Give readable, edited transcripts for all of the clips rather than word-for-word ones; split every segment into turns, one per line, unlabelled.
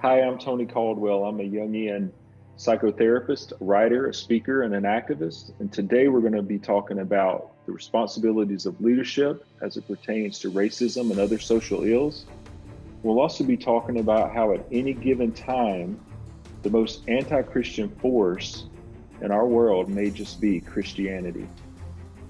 Hi, I'm Tony Caldwell. I'm a Jungian psychotherapist, a writer, a speaker, and an activist. And today we're going to be talking about the responsibilities of leadership as it pertains to racism and other social ills. We'll also be talking about how at any given time, the most anti-Christian force in our world may just be Christianity.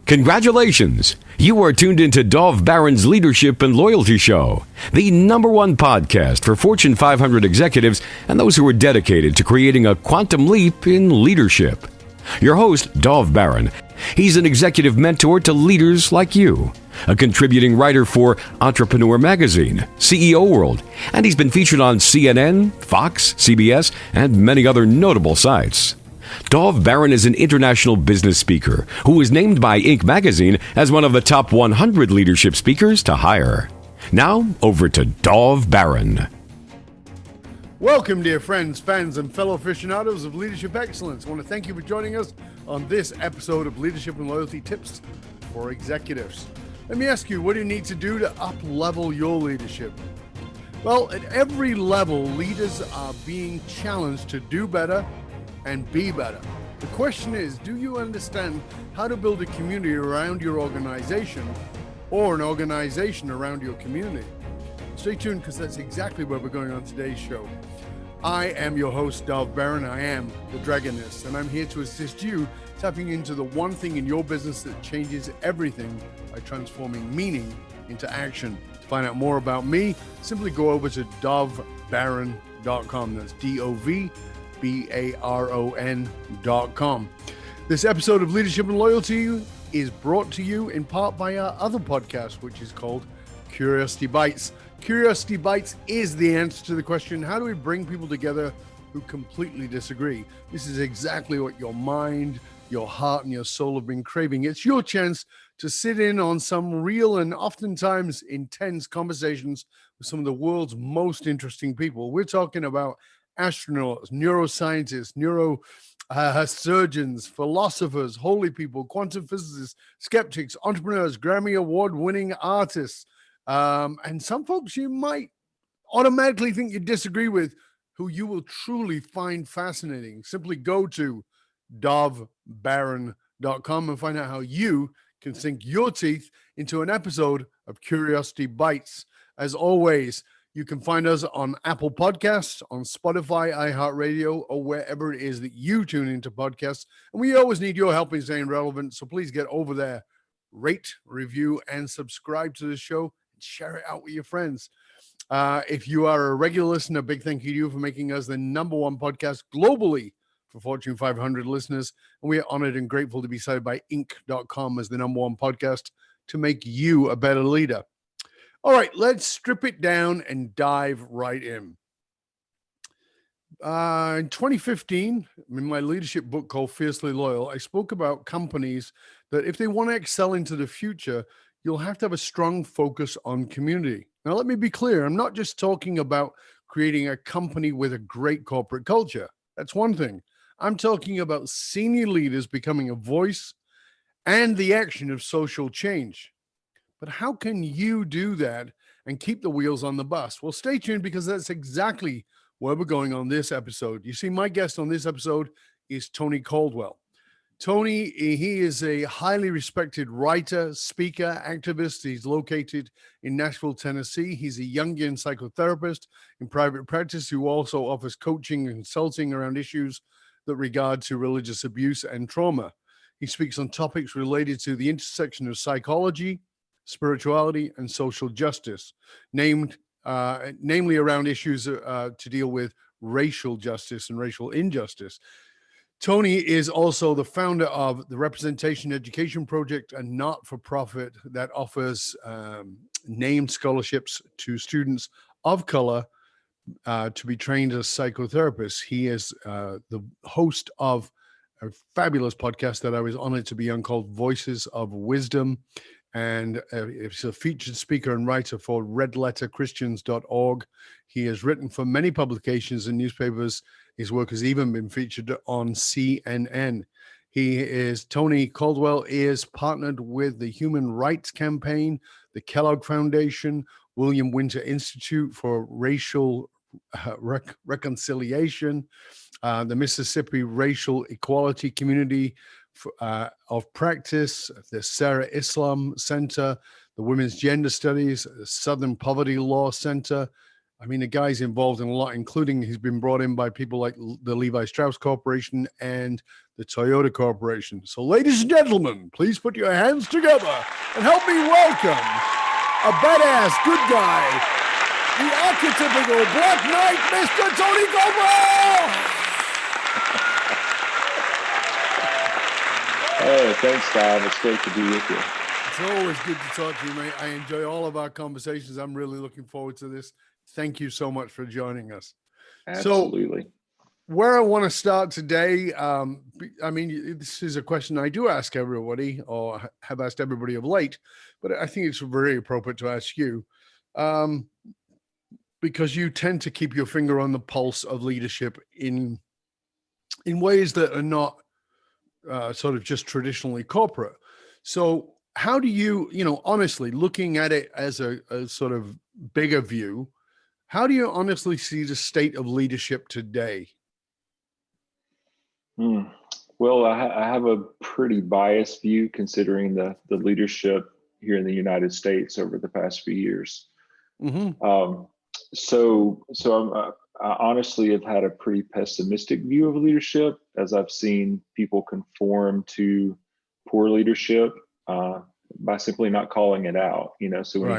Congratulations! You are tuned into Dov Baron's Leadership and Loyalty Show, the #1 podcast for Fortune 500 executives and those who are dedicated to creating a quantum leap in leadership. Your host, Dov Baron. He's an executive mentor to leaders like you, a contributing writer for Entrepreneur Magazine, CEO World, and he's been featured on CNN, Fox, CBS, and many other notable sites. Dov Baron is an international business speaker who was named by Inc. magazine as one of the top 100 leadership speakers to hire. Now, over to Dov Baron.
Welcome, dear friends, fans, and fellow aficionados of leadership excellence. I want to thank you for joining us on this episode of Leadership and Loyalty Tips for Executives. Let me ask you, what do you need to do to up-level your leadership? Well, at every level, leaders are being challenged to do better and be better. The question is, do you understand how to build a community around your organization or an organization around your community? Stay tuned, because that's exactly where we're going on today's show. I am your host, Dov Baron. I am the Dragonist, and I'm here to assist you tapping into the one thing in your business that changes everything by transforming meaning into action. To find out more about simply go over to dovbaron.com. That's DOVBARON.com. This episode of Leadership and Loyalty is brought to you in part by our other podcast, which is called Curiosity Bites. Curiosity Bites is the answer to the question, how do we bring people together who completely disagree? This is exactly what your mind, your heart, and your soul have been craving. It's your chance to sit in on some real and oftentimes intense conversations with some of the world's most interesting people. We're talking about astronauts, neuroscientists, surgeons, philosophers, holy people, quantum physicists, skeptics, entrepreneurs, Grammy Award-winning artists, and some folks you might automatically think you disagree with, who you will truly find fascinating. Simply go to dovbaron.com and find out how you can sink your teeth into an episode of Curiosity Bites. As always, you can find us on Apple Podcasts, on Spotify, iHeartRadio, or wherever it is that you tune into podcasts. And we always need your help in staying relevant, so please get over there, rate, review, and subscribe to the show, and share it out with your friends. If you are a regular listener, a big thank you to you for making us the #1 podcast globally for Fortune 500 listeners. And we are honored and grateful to be cited by Inc.com as the #1 podcast to make you a better leader. All right, let's strip it down and dive right in. In 2015, in my leadership book called Fiercely Loyal, I spoke about companies that if they want to excel into the future, you'll have to have a strong focus on community. Now, let me be clear. I'm not just talking about creating a company with a great corporate culture. That's one thing. I'm talking about senior leaders becoming a voice and the action of social change. But how can you do that and keep the wheels on the bus? Well, stay tuned, because that's exactly where we're going on this episode. You see, my guest on this episode is Tony Caldwell. Tony, he is a highly respected writer, speaker, activist. He's located in Nashville, Tennessee. He's a Jungian psychotherapist in private practice who also offers coaching and consulting around issues that regard to religious abuse and trauma. He speaks on topics related to the intersection of psychology, spirituality, and social justice, namely around issues to deal with racial justice and racial injustice. Tony is also the founder of the Representation Education Project, a not-for-profit that offers named scholarships to students of color to be trained as psychotherapists. He is the host of a fabulous podcast that I was honored to be on called Voices of Wisdom. And he's a featured speaker and writer for redletterchristians.org. He has written for many publications and newspapers. His work has even been featured on CNN. Tony Caldwell is partnered with the Human Rights Campaign, the Kellogg Foundation, William Winter Institute for Racial Reconciliation, the Mississippi Racial Equality Community of Practice, the Sarah Islam Center, the Women's Gender Studies, the Southern Poverty Law Center. I mean, the guy's involved in a lot, including he's been brought in by people like the Levi Strauss Corporation and the Toyota Corporation. So, ladies and gentlemen, please put your hands together and help me welcome a badass good guy, the archetypical Black Knight, Mr. Tony Caldwell!
Hey, thanks, Bob. It's great to be with you.
It's always good to talk to you, mate. I enjoy all of our conversations. I'm really looking forward to this. Thank you so much for joining us.
Absolutely.
So, where I want to start today, I mean, this is a question I do ask everybody, or have asked everybody of late, but I think it's very appropriate to ask you, because you tend to keep your finger on the pulse of leadership in ways that are not sort of just traditionally corporate. So how do you, honestly, looking at it as a sort of bigger view, how do you honestly see the state of leadership today?
Well, I have a pretty biased view considering the leadership here in the United States over the past few years. Mm-hmm. So I honestly have had a pretty pessimistic view of leadership as I've seen people conform to poor leadership by simply not calling it out. So when you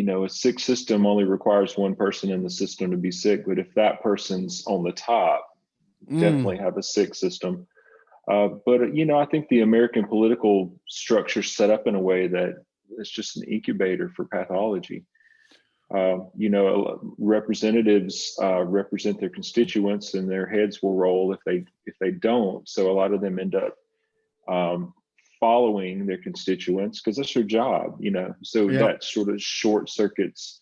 have a sick system only requires one person in the system to be sick, but if that person's on the top, definitely have a sick system. But I think the American political structure set up in a way that it's just an incubator for pathology. Representatives represent their constituents, and their heads will roll if they don't. So a lot of them end up following their constituents because that's their job. So that sort of short circuits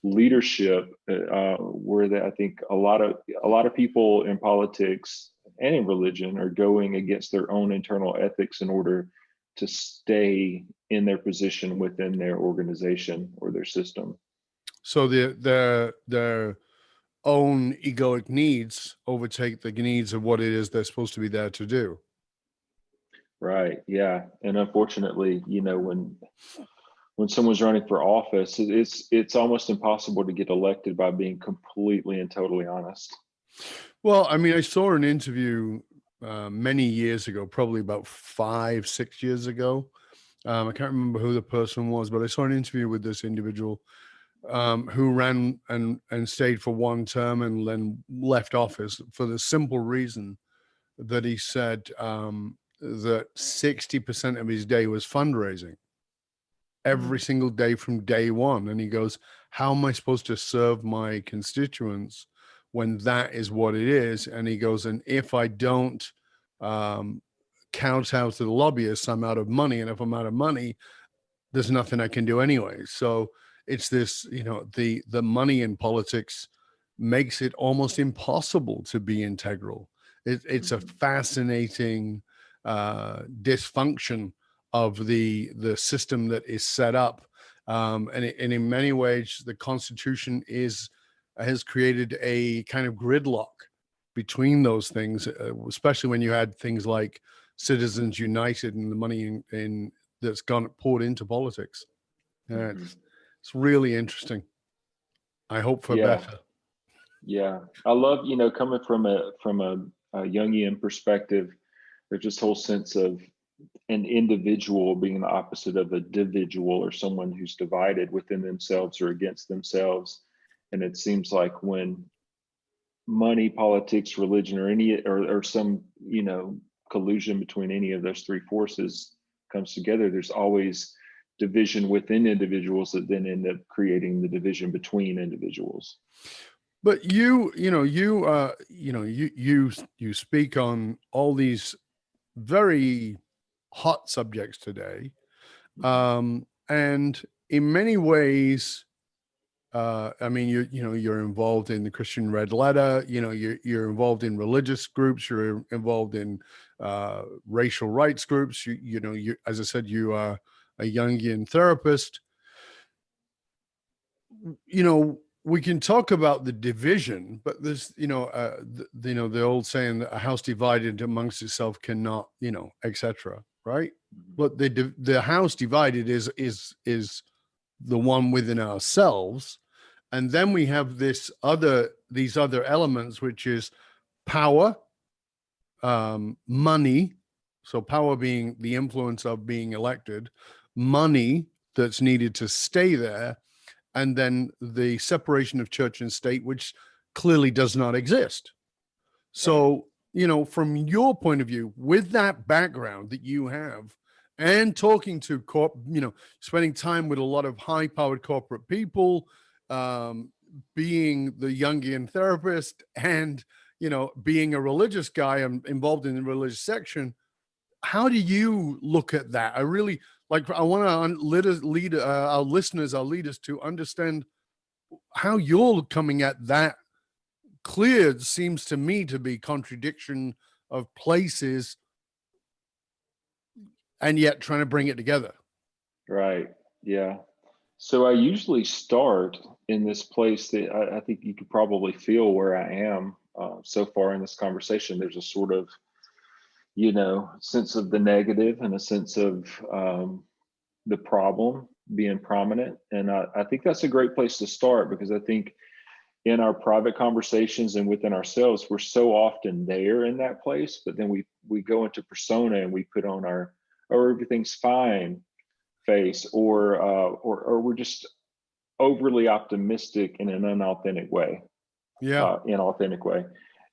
leadership, where I think a lot of people in politics and in religion are going against their own internal ethics in order to stay in their position within their organization or their system.
So their own egoic needs overtake the needs of what it is they're supposed to be there to do.
Right. Yeah. And unfortunately, when someone's running for office, it's almost impossible to get elected by being completely and totally honest.
Well, I mean, I saw an interview many years ago, probably about 5-6 years ago. I can't remember who the person was, but I saw an interview with this individual who ran and stayed for one term and then left office for the simple reason that he said that 60% of his day was fundraising every single day from day one. And he goes, how am I supposed to serve my constituents when that is what it is? And he goes, and if I don't count out to the lobbyists, I'm out of money. And if I'm out of money, there's nothing I can do anyway. So it's this, the money in politics makes it almost impossible to be integral. It's a fascinating dysfunction of the system that is set up. And in many ways, the Constitution has created a kind of gridlock between those things, especially when you had things like Citizens United and the money that's poured into politics. It's really interesting. I hope for better.
Yeah, I love coming from a Jungian perspective. There's this whole sense of an individual being the opposite of a dividual, or someone who's divided within themselves or against themselves. And it seems like when money, politics, religion, or some collusion between any of those three forces comes together, there's always division within individuals that then end up creating the division between individuals.
But you speak on all these very hot subjects today, and in many ways, I mean, you're involved in the Christian Red Letter. You're involved in religious groups. You're involved in racial rights groups. You as I said, you are a Jungian therapist. we can talk about the division, but there's, the old saying that a house divided amongst itself cannot, etc. Right? But the house divided is the one within ourselves, and then we have these other elements, which is power, money. So power being the influence of being elected, money that's needed to stay there, and then the separation of church and state, which clearly does not exist. So, from your point of view, with that background that you have, and talking to spending time with a lot of high-powered corporate people, being the Jungian therapist, and being a religious guy and involved in the religious section, how do you look at that? I really I want to lead our listeners, our leaders, to understand how you're coming at that. Clear seems to me to be contradiction of places, and yet trying to bring it together.
Right. Yeah. So I usually start in this place that I think you could probably feel where I am so far in this conversation. There's a sort of, sense of the negative and a sense of the problem being prominent. And I think that's a great place to start, because I think in our private conversations and within ourselves, we're so often there in that place, but then we go into persona and we put on our, oh, everything's fine face, or we're just overly optimistic in an inauthentic way. Inauthentic way.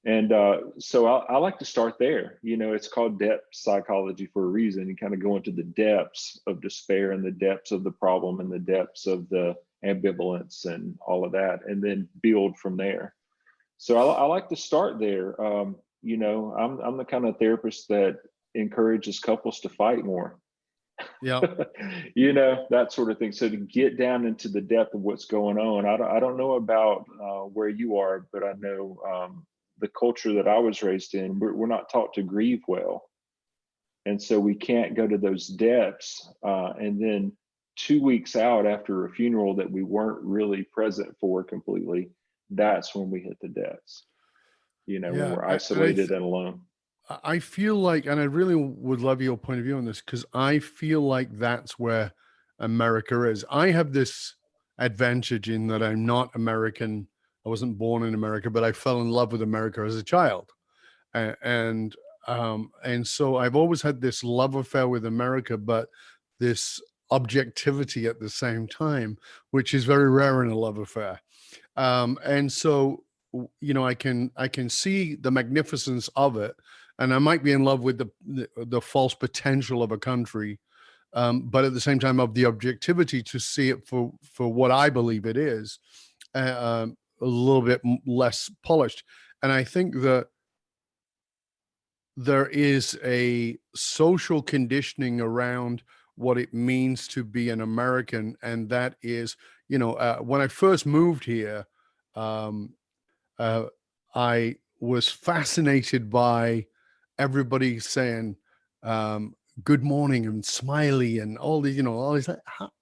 And so I like to start there. It's called depth psychology for a reason. You kind of go into the depths of despair and the depths of the problem and the depths of the ambivalence and all of that, and then build from there. So I like to start there. I'm the kind of therapist that encourages couples to fight more.
Yeah.
That sort of thing. So to get down into the depth of what's going on, I don't know about where you are, but I know the culture that I was raised in, we're not taught to grieve well. And so we can't go to those depths. And then 2 weeks out after a funeral that we weren't really present for completely, that's when we hit the depths, when we're isolated and alone.
I feel like, and I really would love your point of view on this, because I feel like that's where America is. I have this advantage in that I'm not American. I wasn't born in America, but I fell in love with America as a child. And so I've always had this love affair with America, but this objectivity at the same time, which is very rare in a love affair. And so, I can see the magnificence of it, and I might be in love with the false potential of a country, but at the same time of the objectivity to see it for what I believe it is, a little bit less polished. And I think that there is a social conditioning around what it means to be an American, and that is, when I first moved here, I was fascinated by everybody saying good morning and smiley and all these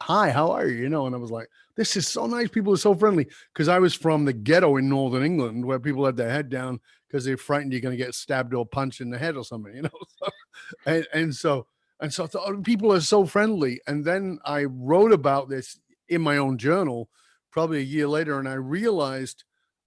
hi, how are you? And I was like, this is so nice. People are so friendly, because I was from the ghetto in Northern England, where people had their head down because they're frightened you're going to get stabbed or punched in the head or something, and so I thought, oh, people are so friendly. And then I wrote about this in my own journal probably a year later, and I realized,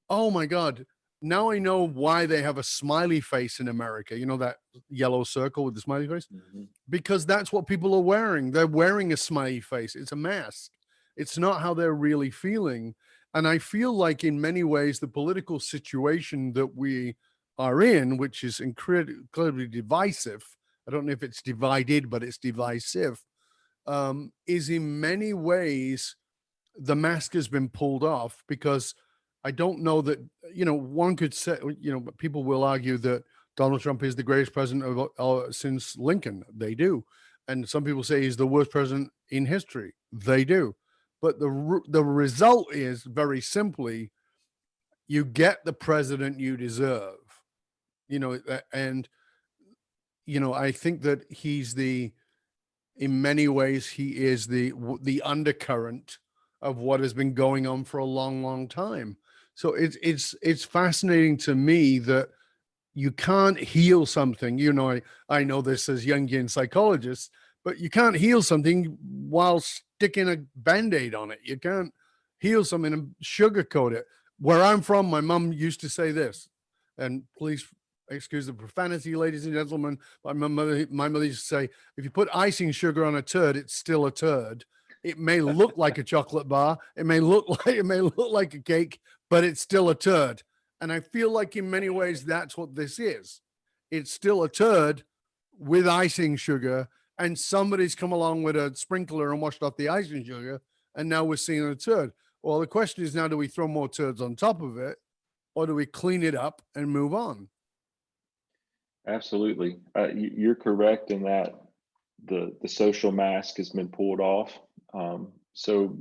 oh my God, now I know why they have a smiley face in America. That yellow circle with the smiley face? Mm-hmm. Because that's what people are wearing. They're wearing a smiley face. It's a mask. It's not how they're really feeling. And I feel like in many ways, the political situation that we are in, which is incredibly divisive, I don't know if it's divided, but it's divisive, is in many ways, the mask has been pulled off, because I don't know that, one could say, people will argue that Donald Trump is the greatest president since Lincoln. They do. And some people say he's the worst president in history. They do. But the result is, very simply, you get the president you deserve, and, I think that he's in many ways, he is the undercurrent of what has been going on for a long, long time. So it's fascinating to me that you can't heal something. You know, I know this as Jungian psychologist, but you can't heal something while sticking a Band-Aid on it. You can't heal something and sugarcoat it. Where I'm from, my mom used to say this, and please excuse the profanity, ladies and gentlemen. But my mother used to say, if you put icing sugar on a turd, it's still a turd. It may look like a chocolate bar, it may look like a cake, but it's still a turd. And I feel like in many ways that's what this is. It's still a turd with icing sugar, and somebody's come along with a sprinkler and washed off the icing sugar, and now we're seeing a turd. Well, the question is now, do we throw more turds on top of it, or do we clean it up and move on?
Absolutely. You're correct in that the social mask has been pulled off. So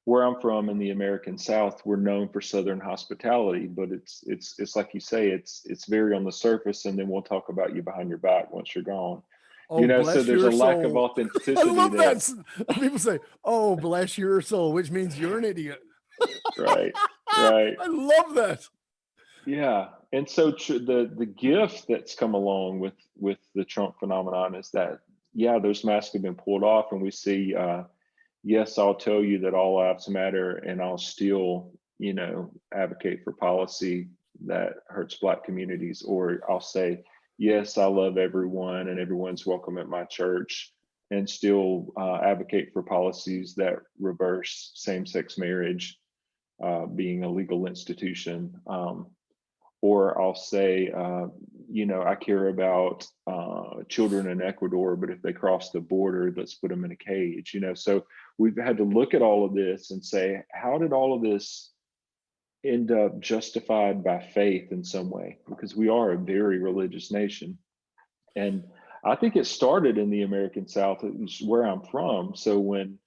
where I'm from in the American South, we're known for Southern hospitality, but it's like you say, it's very on the surface, and then we'll talk about you behind your back once you're gone.
Oh,
So
bless
there's a
your
lack of
soul. I
authenticity
love
there.
that. People say, oh, bless your soul, which means you're an idiot.
Right, right.
I love that.
Yeah, and so the gift that's come along with the Trump phenomenon is that, yeah, those masks have been pulled off, and we see, yes, I'll tell you that all lives matter, and I'll still, advocate for policy that hurts Black communities, or I'll say, yes, I love everyone, and everyone's welcome at my church, and still advocate for policies that reverse same-sex marriage being a legal institution. Or I'll say, I care about children in Ecuador, but if they cross the border, let's put them in a cage. So we've had to look at all of this and say, how did all of this end up justified by faith in some way? Because we are a very religious nation. And I think it started in the American South, where I'm from. So when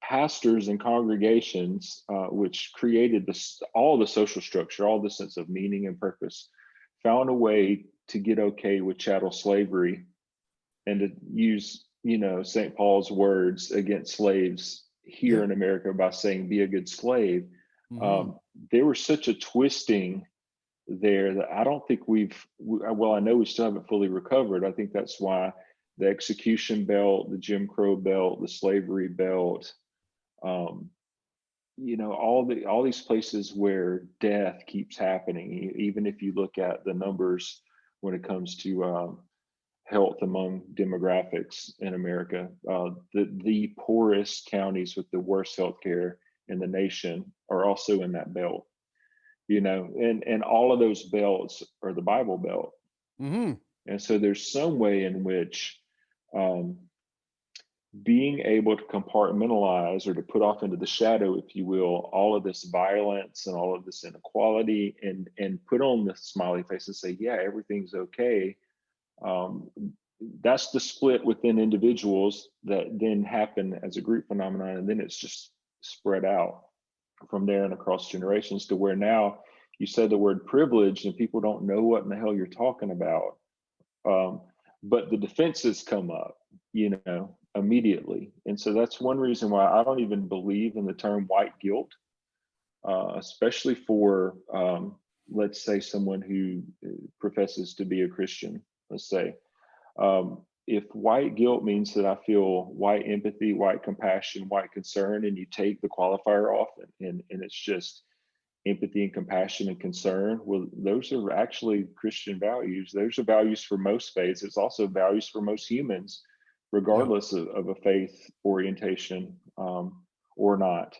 pastors and congregations, which created all the social structure, all the sense of meaning and purpose, found a way to get okay with chattel slavery and to use, St. Paul's words against slaves here in America by saying, be a good slave. There was such a twisting there that I don't think I know we still haven't fully recovered. I think that's why the execution belt, the Jim Crow belt, the slavery belt, all these places where death keeps happening. Even if you look at the numbers when it comes to health among demographics in America, the poorest counties with the worst healthcare in the nation are also in that belt. And all of those belts are the Bible Belt. And so there's some way in which being able to compartmentalize or to put off into the shadow, if you will, all of this violence and all of this inequality, and put on the smiley face and say, yeah, everything's okay. That's the split within individuals that then happen as a group phenomenon. And then it's just spread out from there and across generations to where now you said the word privilege and people don't know what in the hell you're talking about. But the defenses come up, immediately. And so that's one reason why I don't even believe in the term white guilt, especially for, let's say, someone who professes to be a Christian, let's say. If white guilt means that I feel white empathy, white compassion, white concern, and you take the qualifier off and it's just empathy and compassion and concern, well, those are actually Christian values. Those are values for most faiths. It's also values for most humans, regardless of a faith orientation or not.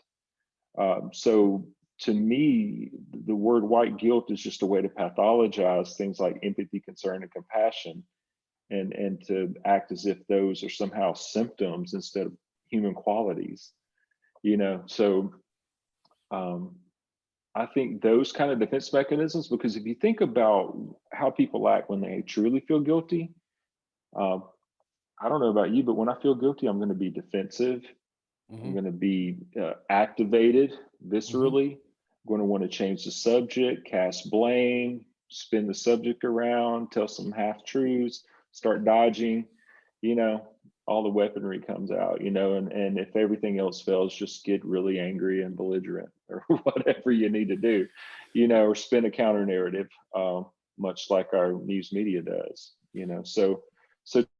So to me, the word white guilt is just a way to pathologize things like empathy, concern, and compassion, and to act as if those are somehow symptoms instead of human qualities. So I think those kind of defense mechanisms, because if you think about how people act when they truly feel guilty, I don't know about you, but when I feel guilty, I'm going to be defensive. I'm going to be activated viscerally. I'm going to want to change the subject, cast blame, spin the subject around, tell some half truths, start dodging. all the weaponry comes out, and if everything else fails, just get really angry and belligerent or whatever you need to do, or spin a counter narrative, much like our news media does, So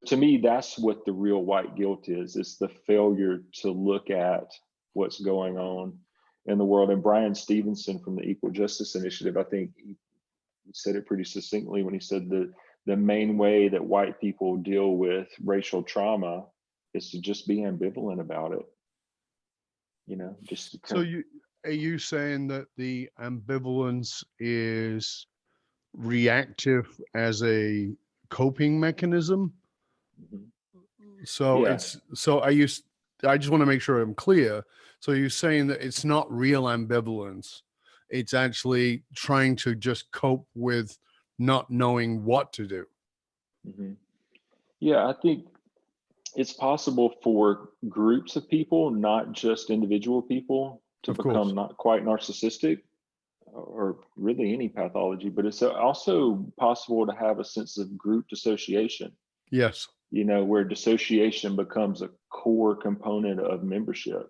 to me, that's what the real white guilt is. It's the failure to look at what's going on in the world. And Brian Stevenson from the Equal Justice Initiative, I think he said it pretty succinctly when he said that the main way that white people deal with racial trauma is to just be ambivalent about it.
So are you saying that the ambivalence is reactive as a coping mechanism?
Mhm.
So
Yeah.
I just want to make sure I'm clear. So you're saying that it's not real ambivalence. It's actually trying to just cope with not knowing what to do.
Mhm. Yeah, I think it's possible for groups of people, not just individual people, to
Of
become
course.
not quite narcissistic or really any pathology, but it's also possible to have a sense of group dissociation,
Yes.
where dissociation becomes a core component of membership.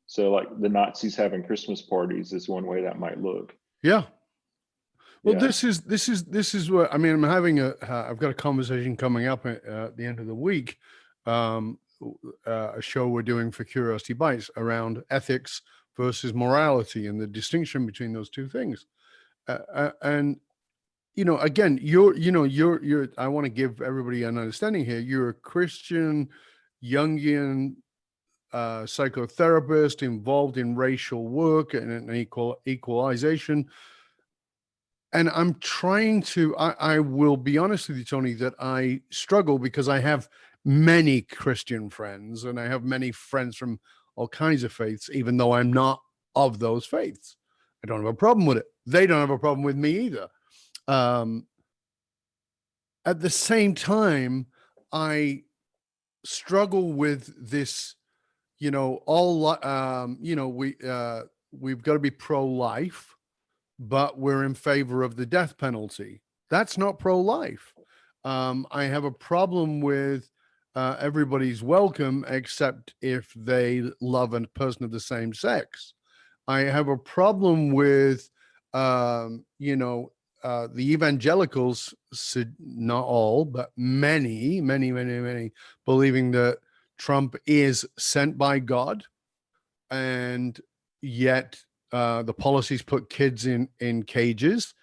So like the Nazis having Christmas parties is one way that might look.
Yeah. Well,
Yeah.
this is what I mean. I've got a conversation coming up at the end of the week, um, a show we're doing for Curiosity Bites around ethics versus morality and the distinction between those two things. And again, you're. I want to give everybody an understanding here. You're a Christian, Jungian psychotherapist involved in racial work and equalization. And I'm trying to, I will be honest with you, Tony, that I struggle because I have many Christian friends and I have many friends from all kinds of faiths, even though I'm not of those faiths. I don't have a problem with it. They don't have a problem with me either. At the same time, I struggle with this, we've got to be pro-life, but we're in favor of the death penalty. That's not pro-life. I have a problem with everybody's welcome except if they love a person of the same sex. I have a problem with, the evangelicals, not all, but many, many, many, many, believing that Trump is sent by God, and yet the policies put kids in cages.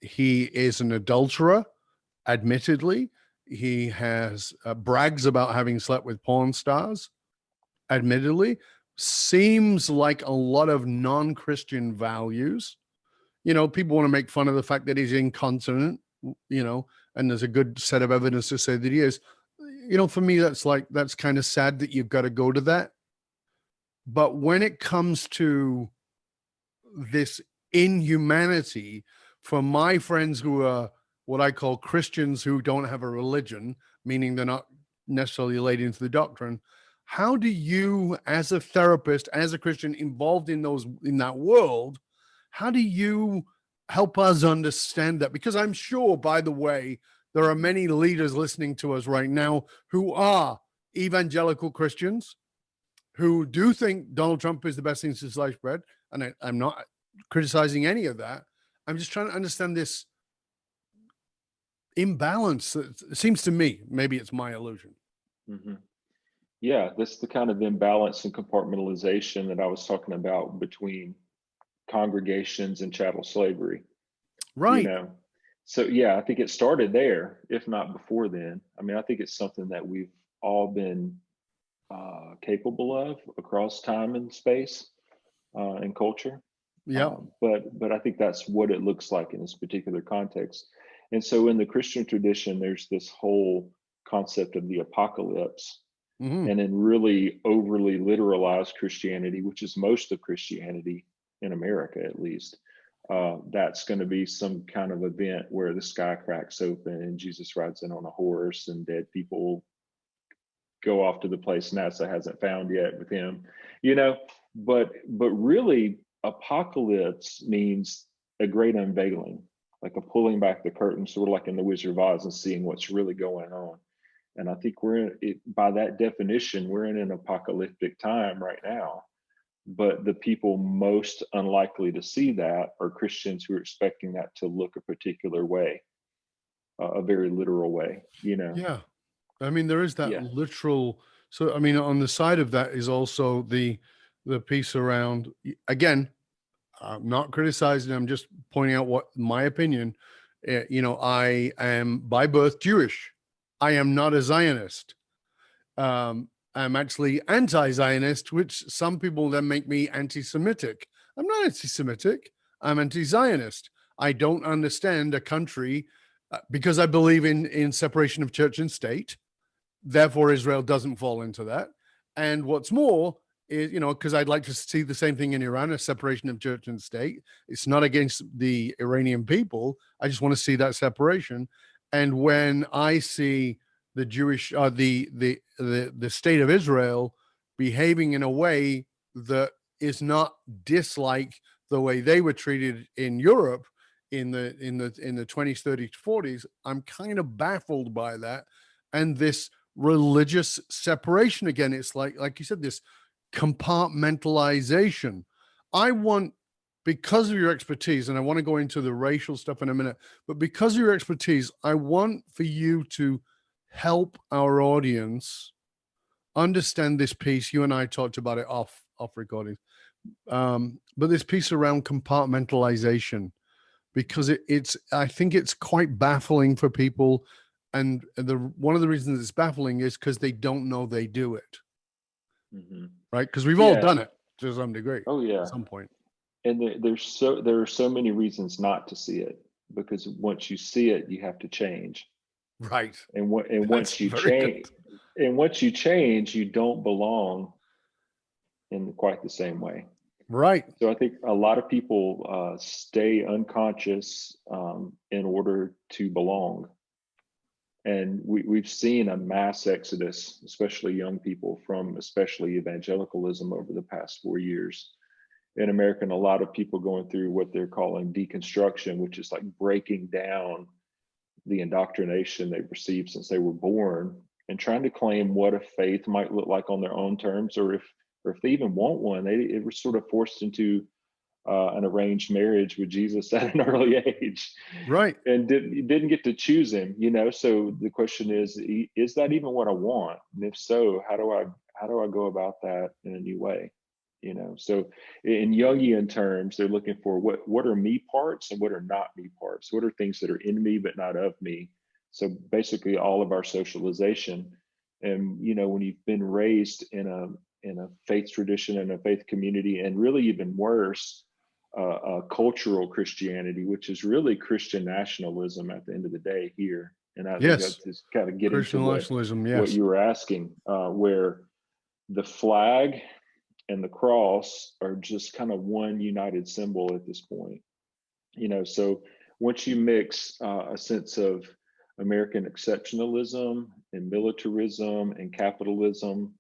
He is an adulterer, admittedly. He has brags about having slept with porn stars, admittedly. Seems like a lot of non-Christian values. People want to make fun of the fact that he's incontinent, and there's a good set of evidence to say that he is. For me, that's kind of sad that you've got to go to that. But when it comes to this inhumanity for my friends who are what I call Christians who don't have a religion, meaning they're not necessarily laid into the doctrine, how do you, as a therapist, as a Christian involved in that world, how do you help us understand that? Because I'm sure, by the way, there are many leaders listening to us right now who are evangelical Christians, who do think Donald Trump is the best thing since sliced bread. And I'm not criticizing any of that. I'm just trying to understand this imbalance. It seems to me, maybe it's my illusion.
Mm-hmm. Yeah, that's the kind of imbalance and compartmentalization that I was talking about between congregations and chattel slavery.
Right.
So yeah, I think it started there, if not before then. I mean, I think it's something that we've all been capable of across time and space and culture.
Yeah.
But I think that's what it looks like in this particular context. And so in the Christian tradition, there's this whole concept of the apocalypse.
Mm-hmm.
And in really overly literalized Christianity, which is most of Christianity in America, at least, that's going to be some kind of event where the sky cracks open and Jesus rides in on a horse and dead people go off to the place NASA hasn't found yet with him, but really apocalypse means a great unveiling, like a pulling back the curtain, sort of like in the Wizard of Oz and seeing what's really going on. And I think we're in it, by that definition, we're in an apocalyptic time right now. But the people most unlikely to see that are Christians who are expecting that to look a particular way, a very literal way, you know?
Yeah. I mean, there is that
Yeah.
literal. So, I mean, on the side of that is also the piece around, again, I'm not criticizing, I'm just pointing out what my opinion. I am by birth Jewish. I am not a Zionist. I'm actually anti-Zionist, which some people then make me anti-Semitic. I'm not anti-Semitic. I'm anti-Zionist. I don't understand a country because I believe in separation of church and state. Therefore, Israel doesn't fall into that. And what's more is, because I'd like to see the same thing in Iran, a separation of church and state. It's not against the Iranian people. I just want to see that separation. And when I see the Jewish, the state of Israel behaving in a way that is not dislike the way they were treated in Europe in the 20s, 30s, 40s, I'm kind of baffled by that. And this religious separation again, it's like you said, this compartmentalization. I want, because of your expertise, and I want to go into the racial stuff in a minute, but because of your expertise, I want for you to help our audience understand this piece. You and I talked about it off recording, but this piece around compartmentalization, because I think it's quite baffling for people. And one of the reasons it's baffling is because they don't know they do it. Mm-hmm. Right? Because we've all done it to some degree.
Oh yeah.
At some point.
And there are so many reasons not to see it, because once you see it, you have to change.
Right.
And once you change, you don't belong in quite the same way.
Right.
So I think a lot of people stay unconscious in order to belong. And we've seen a mass exodus, especially young people, from especially evangelicalism over the past 4 years. In America, and a lot of people going through what they're calling deconstruction, which is like breaking down the indoctrination they've received since they were born and trying to claim what a faith might look like on their own terms, or if they even want one. They were sort of forced into an arranged marriage with Jesus at an early age,
right?
And didn't get to choose him, So the question is that even what I want? And if so, how do I go about that in a new way? So in Jungian terms, they're looking for what are me parts and what are not me parts. What are things that are in me but not of me? So basically, all of our socialization, and when you've been raised in a faith tradition and a faith community, and really even worse, cultural Christianity, which is really Christian nationalism at the end of the day here. And I think that's just kind of getting to what you were asking, where the flag and the cross are just kind of one united symbol at this point. So once you mix a sense of American exceptionalism and militarism and capitalism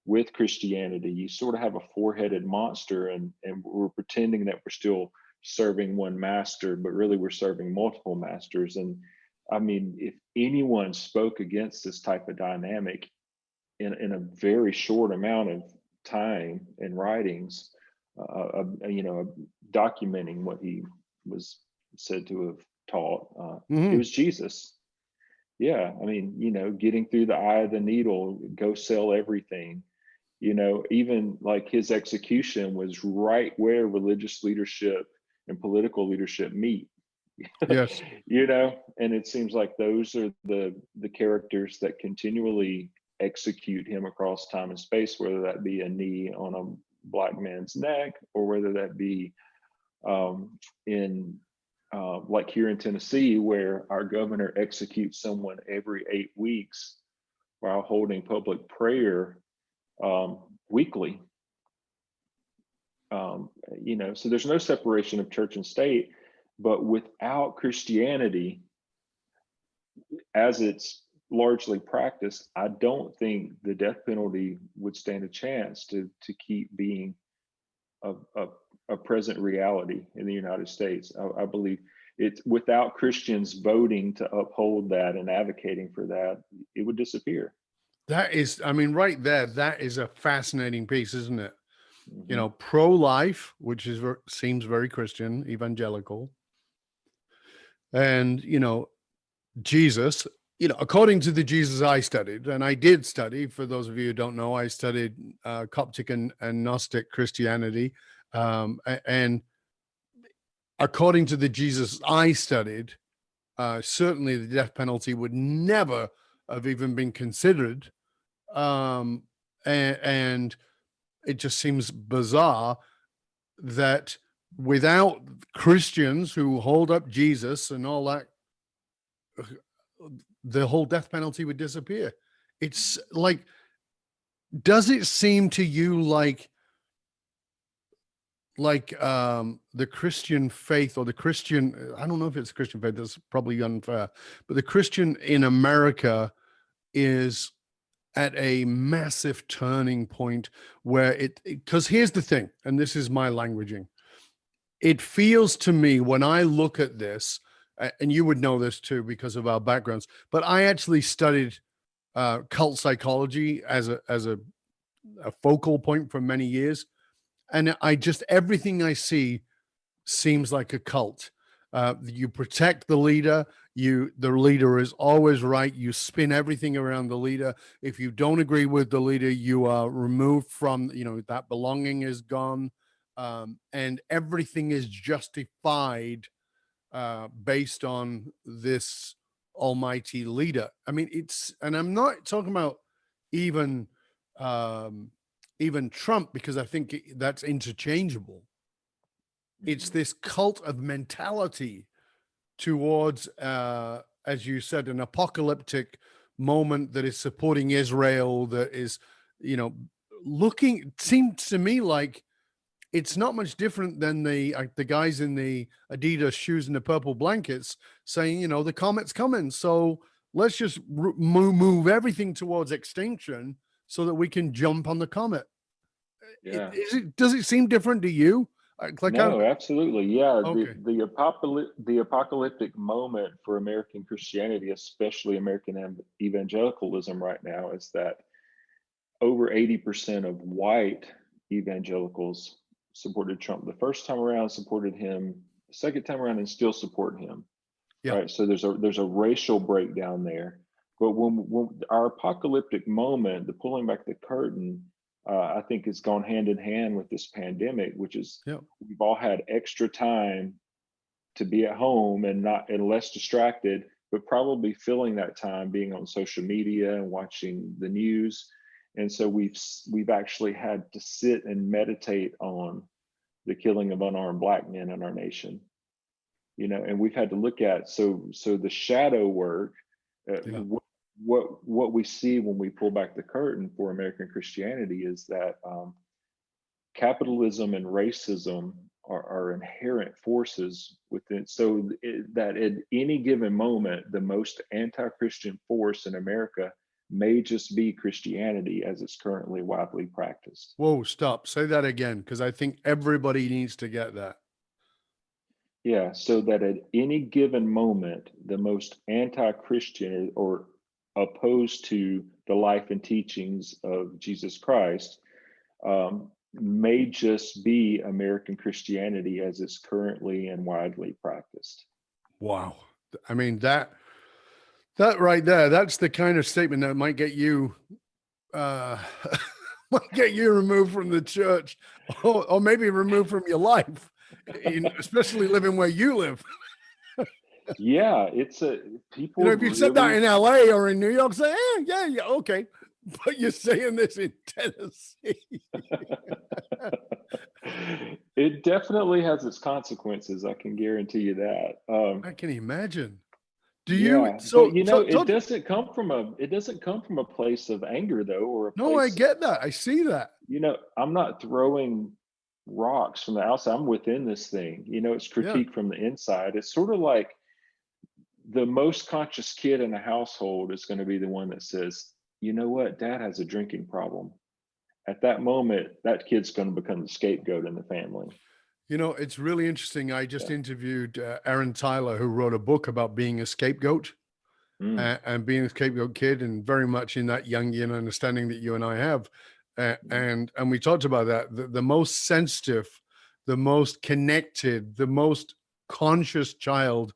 with Christianity, you sort of have a four-headed monster, and we're pretending that we're still serving one master, but really we're serving multiple masters. And I mean, if anyone spoke against this type of dynamic in a very short amount of time in writings, documenting what he was said to have taught, it was Jesus. Yeah, I mean, getting through the eye of the needle, go sell everything. Even like his execution was right where religious leadership and political leadership meet.
Yes.
And it seems like those are the characters that continually execute him across time and space, whether that be a knee on a black man's neck, or whether that be like here in Tennessee, where our governor executes someone every 8 weeks while holding public prayer weekly. So there's no separation of church and state, but without Christianity, as it's largely practiced, I don't think the death penalty would stand a chance to keep being a present reality in the United States. I believe it's without Christians voting to uphold that and advocating for that, it would disappear.
That is, I mean, right there, that is a fascinating piece, isn't it?
Mm-hmm.
You know, pro-life, which is seems very Christian, evangelical, and Jesus. According to the Jesus I studied, and I did study. For those of you who don't know, I studied Coptic and Gnostic Christianity, and according to the Jesus I studied, certainly the death penalty would never have even been considered, and it just seems bizarre that without Christians who hold up Jesus and all that, the whole death penalty would disappear. It's like, does it seem to you like the Christian faith, or the Christian, I don't know if it's Christian faith, that's probably unfair, but the Christian in America is at a massive turning point where because here's the thing, and this is my languaging. It feels to me when I look at this, and you would know this too because of our backgrounds, but I actually studied cult psychology as a focal point for many years. And everything I see seems like a cult. You protect the leader. The leader is always right. You spin everything around the leader. If you don't agree with the leader, you are removed from, that belonging is gone. And everything is justified based on this almighty leader. I mean, and I'm not talking about even Trump, because I think that's interchangeable. It's this cult of mentality towards, as you said, an apocalyptic moment that is supporting Israel, that is, it seems to me like it's not much different than the guys in the Adidas shoes and the purple blankets saying, the comet's coming. So let's just move everything towards extinction so that we can jump on the comet.
Yeah.
Does it seem different to you?
No, absolutely. Yeah.
Okay.
The apocalyptic moment for American Christianity, especially American evangelicalism right now, is that over 80% of white evangelicals supported Trump the first time around, supported him the second time around, and still support him.
Yeah.
Right. So there's a racial breakdown there. But when our apocalyptic moment, the pulling back the curtain, I think has gone hand in hand with this pandemic, which is we've all had extra time to be at home and less distracted, but probably filling that time being on social media and watching the news. And so we've actually had to sit and meditate on the killing of unarmed Black men in our nation. And we've had to look at so the shadow work, what we see when we pull back the curtain for American Christianity is that capitalism and racism are inherent forces within. So that at any given moment, the most anti-Christian force in America may just be Christianity as it's currently widely practiced.
Whoa, stop. Say that again, because I think everybody needs to get that.
Yeah, so that at any given moment, the most anti-Christian or opposed to the life and teachings of Jesus Christ may just be American Christianity as it's currently and widely practiced.
Wow. I mean, that right there, that's the kind of statement that might get you removed from the church, or maybe removed from your life, especially living where you live.
Yeah, people.
If you said that in LA or in New York, say, yeah, okay. But you're saying this in Tennessee.
It definitely has its consequences. I can guarantee you that.
I can imagine.
It doesn't come from a place of anger though, or a place.
No, I get that. I see that.
I'm not throwing rocks from the outside. I'm within this thing. It's critique from the inside. It's sort of like the most conscious kid in a household is going to be the one that says, you know what, Dad has a drinking problem. At that moment, that kid's going to become the scapegoat in the family.
You know, it's really interesting. I just
Yeah.
interviewed Aaron Tyler, who wrote a book about being a scapegoat
Mm.
and being a scapegoat kid, and very much in that Jungian understanding that you and I have. And we talked about that. The most sensitive, the most connected, the most conscious child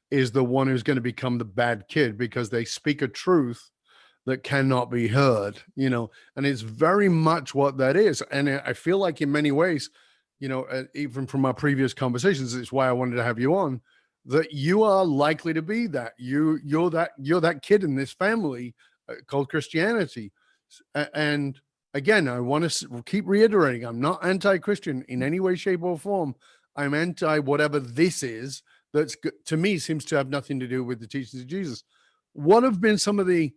is the one who's going to become the bad kid, because they speak a truth that cannot be heard, you know, and it's very much what that is. And I feel like in many ways, you know, even from our previous conversations, it's why I wanted to have you on, that you are likely to be that. You're that kid in this family called Christianity. And again, I want to keep reiterating, I'm not anti-Christian in any way, shape, or form. I'm anti whatever this is that's, to me, seems to have nothing to do with the teachings of Jesus. What have been some of the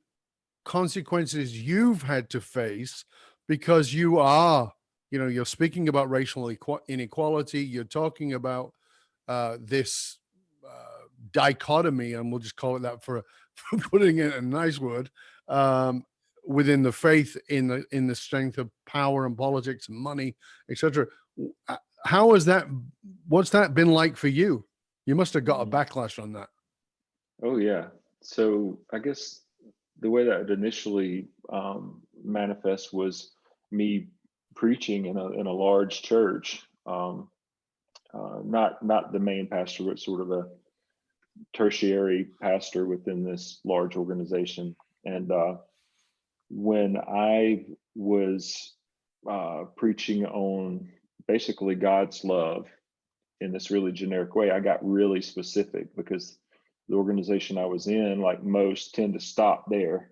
consequences you've had to face, because you are, you know, you're speaking about racial inequality, you're talking about this dichotomy, and we'll just call it that for putting it in a nice word, within the faith, in the strength of power and politics and money, etc. How is that? What's that been like for you? You must have got a backlash on that.
Oh yeah. So I guess the way that it initially manifests was me preaching in a large church, not the main pastor, but sort of a tertiary pastor within this large organization. And when I was preaching on basically God's love in this really generic way, I got really specific, because the organization I was in, like most, tend to stop there.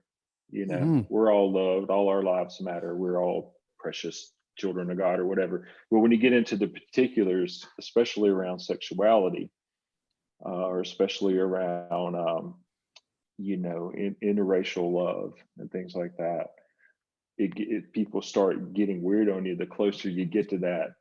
You know, we're all loved, all our lives matter, we're all precious children of God or whatever. But when you get into the particulars, especially around sexuality, or especially around, interracial love and things like that, people start getting weird on you the closer you get to that.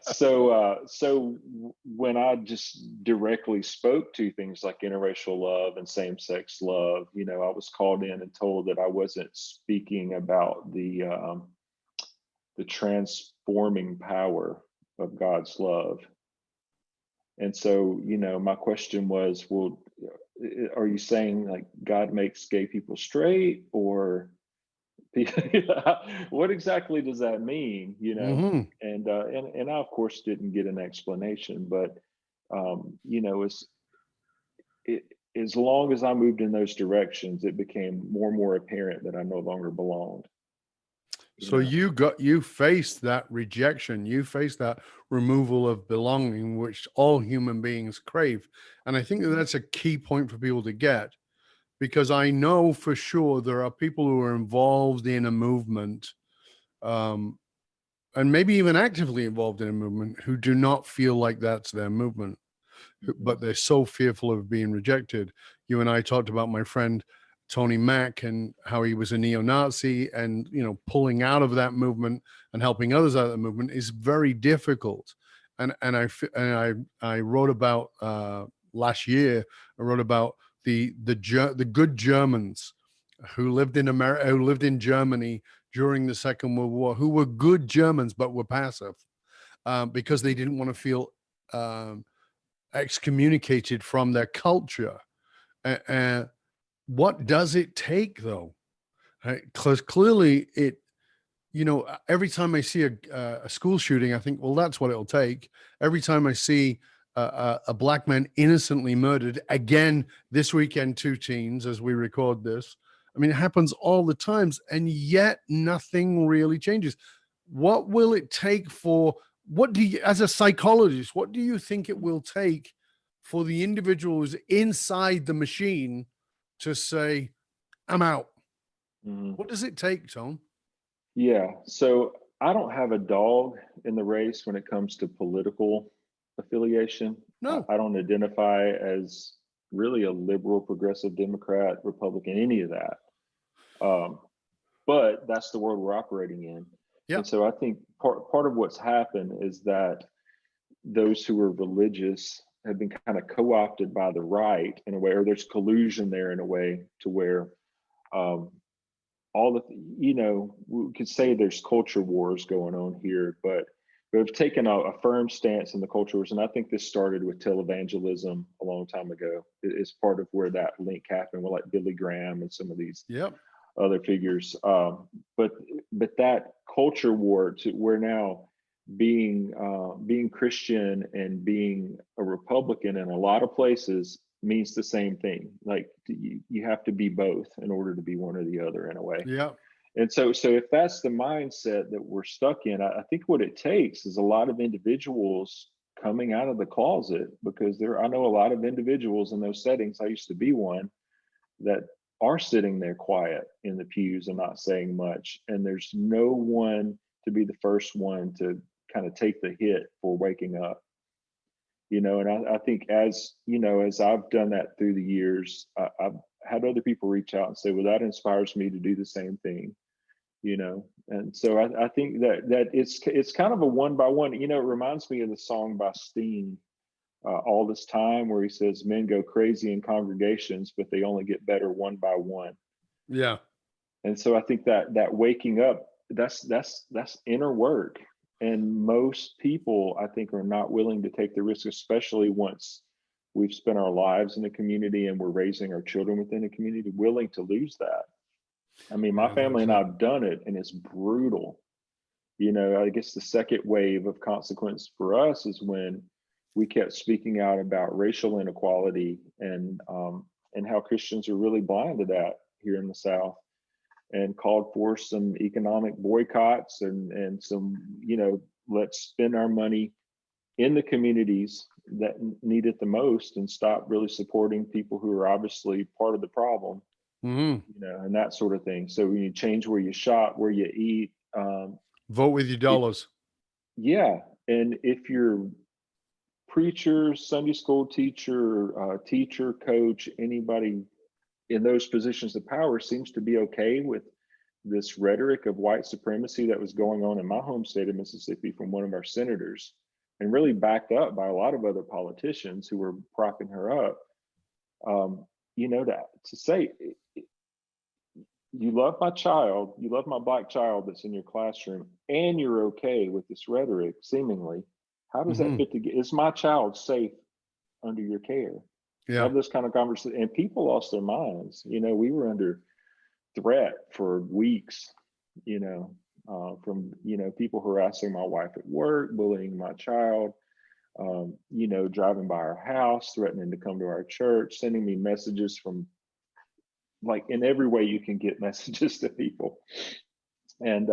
So when I just directly spoke to things like interracial love and same-sex love, I was called in and told that I wasn't speaking about the transforming power of God's love. And so, my question was, well, are you saying like God makes gay people straight, or what exactly does that mean? And I of course didn't get an explanation, but as long as I moved in those directions, it became more and more apparent that I no longer belonged.
So you faced that rejection, you faced that removal of belonging, which all human beings crave. And I think that that's a key point for people to get, because I know for sure there are people who are involved in a movement, and maybe even actively involved in a movement, who do not feel like that's their movement, but they're so fearful of being rejected. You and I talked about my friend Tony Mack and how he was a neo-Nazi, and pulling out of that movement and helping others out of the movement is very difficult. And I wrote about last year. I wrote about the good Germans who lived in America, who lived in Germany during the Second World War, who were good Germans but were passive, because they didn't want to feel excommunicated from their culture. What does it take, though? Because clearly every time I see a school shooting, I think, well, that's what it'll take. Every time I see a black man innocently murdered, again, this weekend, 2 teens, as we record this, I mean, it happens all the times, and yet nothing really changes. What will it take as a psychologist, what do you think it will take for the individual who's inside the machine to say, I'm out? What does it take, Tom?
Yeah. So I don't have a dog in the race when it comes to political affiliation.
No.
I don't identify as really a liberal, progressive, Democrat, Republican, any of that. But that's the world we're operating in. Yep. And so I think part of what's happened is that those who are religious have been kind of co-opted by the right in a way, or there's collusion there in a way to where we could say there's culture wars going on here, but have taken a firm stance in the culture wars, and I think this started with televangelism a long time ago. It's part of where that link happened with like Billy Graham and some of these other figures. But that culture war to where now being Christian and being a Republican in a lot of places means the same thing. Like you have to be both in order to be one or the other in a way.
Yeah.
And so if that's the mindset that we're stuck in, I think what it takes is a lot of individuals coming out of the closet, because I know a lot of individuals in those settings. I used to be one that are sitting there quiet in the pews and not saying much. And there's no one to be the first one to kind of take the hit for waking up. And I think as I've done that through the years, I've had other people reach out and say, well, that inspires me to do the same thing, and so I think that it's kind of a one by one. It reminds me of the song by Sting, All This Time, where he says men go crazy in congregations, but they only get better one by one.
Yeah.
And so I think that waking up, that's inner work. And most people, I think, are not willing to take the risk, especially once we've spent our lives in a community and we're raising our children within a community, willing to lose that. I mean, my family and I've done it, and it's brutal. I guess the second wave of consequence for us is when we kept speaking out about racial inequality and how Christians are really blind to that here in the South, and called for some economic boycotts and some, let's spend our money in the communities that need it the most and stop really supporting people who are obviously part of the problem, and that sort of thing. So when you change where you shop, where you eat,
vote with your dollars.
And if you're preacher, Sunday school teacher, teacher, coach, anybody in those positions of power seems to be okay with this rhetoric of white supremacy that was going on in my home state of Mississippi from one of our senators, and really backed up by a lot of other politicians who were propping her up. To say, you love my child, you love my Black child that's in your classroom, and you're okay with this rhetoric, seemingly, how does that fit together? Is my child safe under your care?
Yeah.
Have this kind of conversation, and people lost their minds. We were under threat for weeks, from people harassing my wife at work, bullying my child, driving by our house, threatening to come to our church, sending me messages from, like, in every way you can get messages to people, and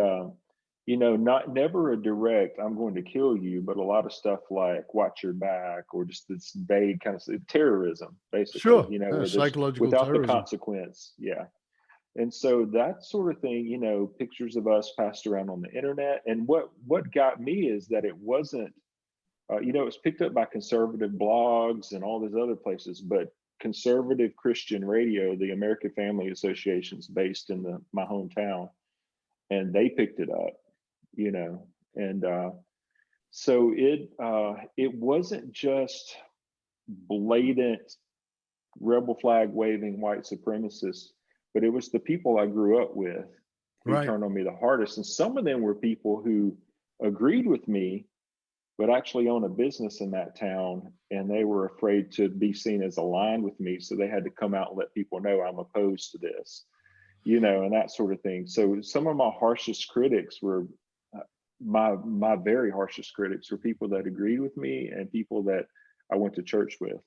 never a direct "I'm going to kill you," but a lot of stuff like "watch your back," or just this vague kind of terrorism, basically.
Sure.
Psychological without terrorism. The consequence. Yeah. And so that sort of thing, pictures of us passed around on the internet. And what got me is that it wasn't, it was picked up by conservative blogs and all these other places, but conservative Christian radio, the American Family Association, is based in my hometown, and they picked it up, and so it wasn't just blatant rebel flag waving white supremacists, but it was the people I grew up with who turned on me the hardest. And some of them were people who agreed with me, but actually own a business in that town, and they were afraid to be seen as aligned with me. So they had to come out and let people know I'm opposed to this, and that sort of thing. So some of my harshest critics were, my very harshest critics were people that agreed with me and people that I went to church with.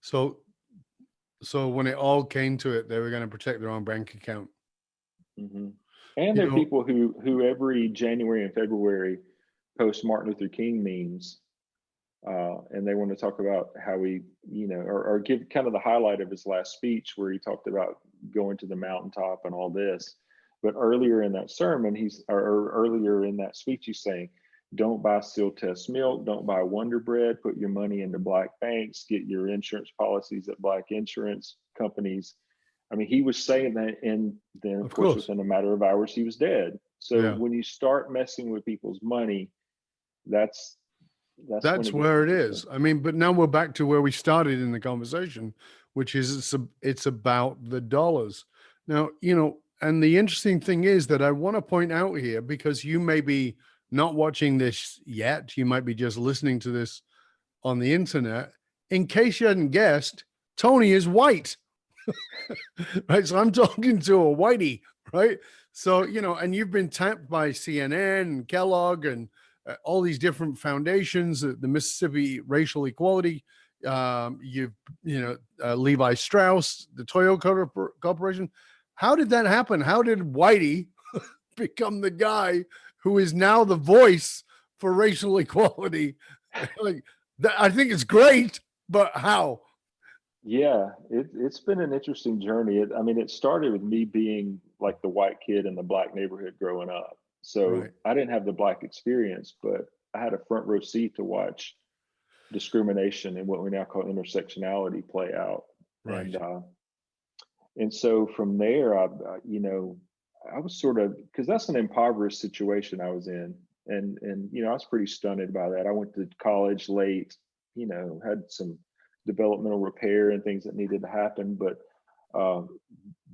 So when it all came to it, they were going to protect their own bank account.
Mm-hmm. And there are people who every January and February post Martin Luther King memes, and they want to talk about how he, or give kind of the highlight of his last speech where he talked about going to the mountaintop and all this. But earlier in that sermon, earlier in that speech, he's saying, don't buy Seal Test milk, don't buy Wonder Bread, put your money into black banks, get your insurance policies at black insurance companies. I mean, he was saying that, and then of course, within a matter of hours, he was dead. So when you start messing with people's money, that's
where it is. I mean, but now we're back to where we started in the conversation, which is it's about the dollars. Now, and the interesting thing is that I want to point out here, because you may be not watching this yet, you might be just listening to this on the internet. In case you hadn't guessed, Tony is white. Right. So I'm talking to a whitey, right? So, and you've been tapped by CNN and Kellogg and all these different foundations, the Mississippi Racial Equality, Levi Strauss, the Toyota Corporation. How did that happen? How did Whitey become the guy who is now the voice for racial equality? I think it's great, but how?
Yeah, it's been an interesting journey. It started with me being like the white kid in the black neighborhood growing up. So
Right.
I didn't have the black experience, but I had a front row seat to watch discrimination and what we now call intersectionality play out.
Right.
And so from there, I was sort of, because that's an impoverished situation I was in. And I was pretty stunted by that. I went to college late, had some developmental repair and things that needed to happen. But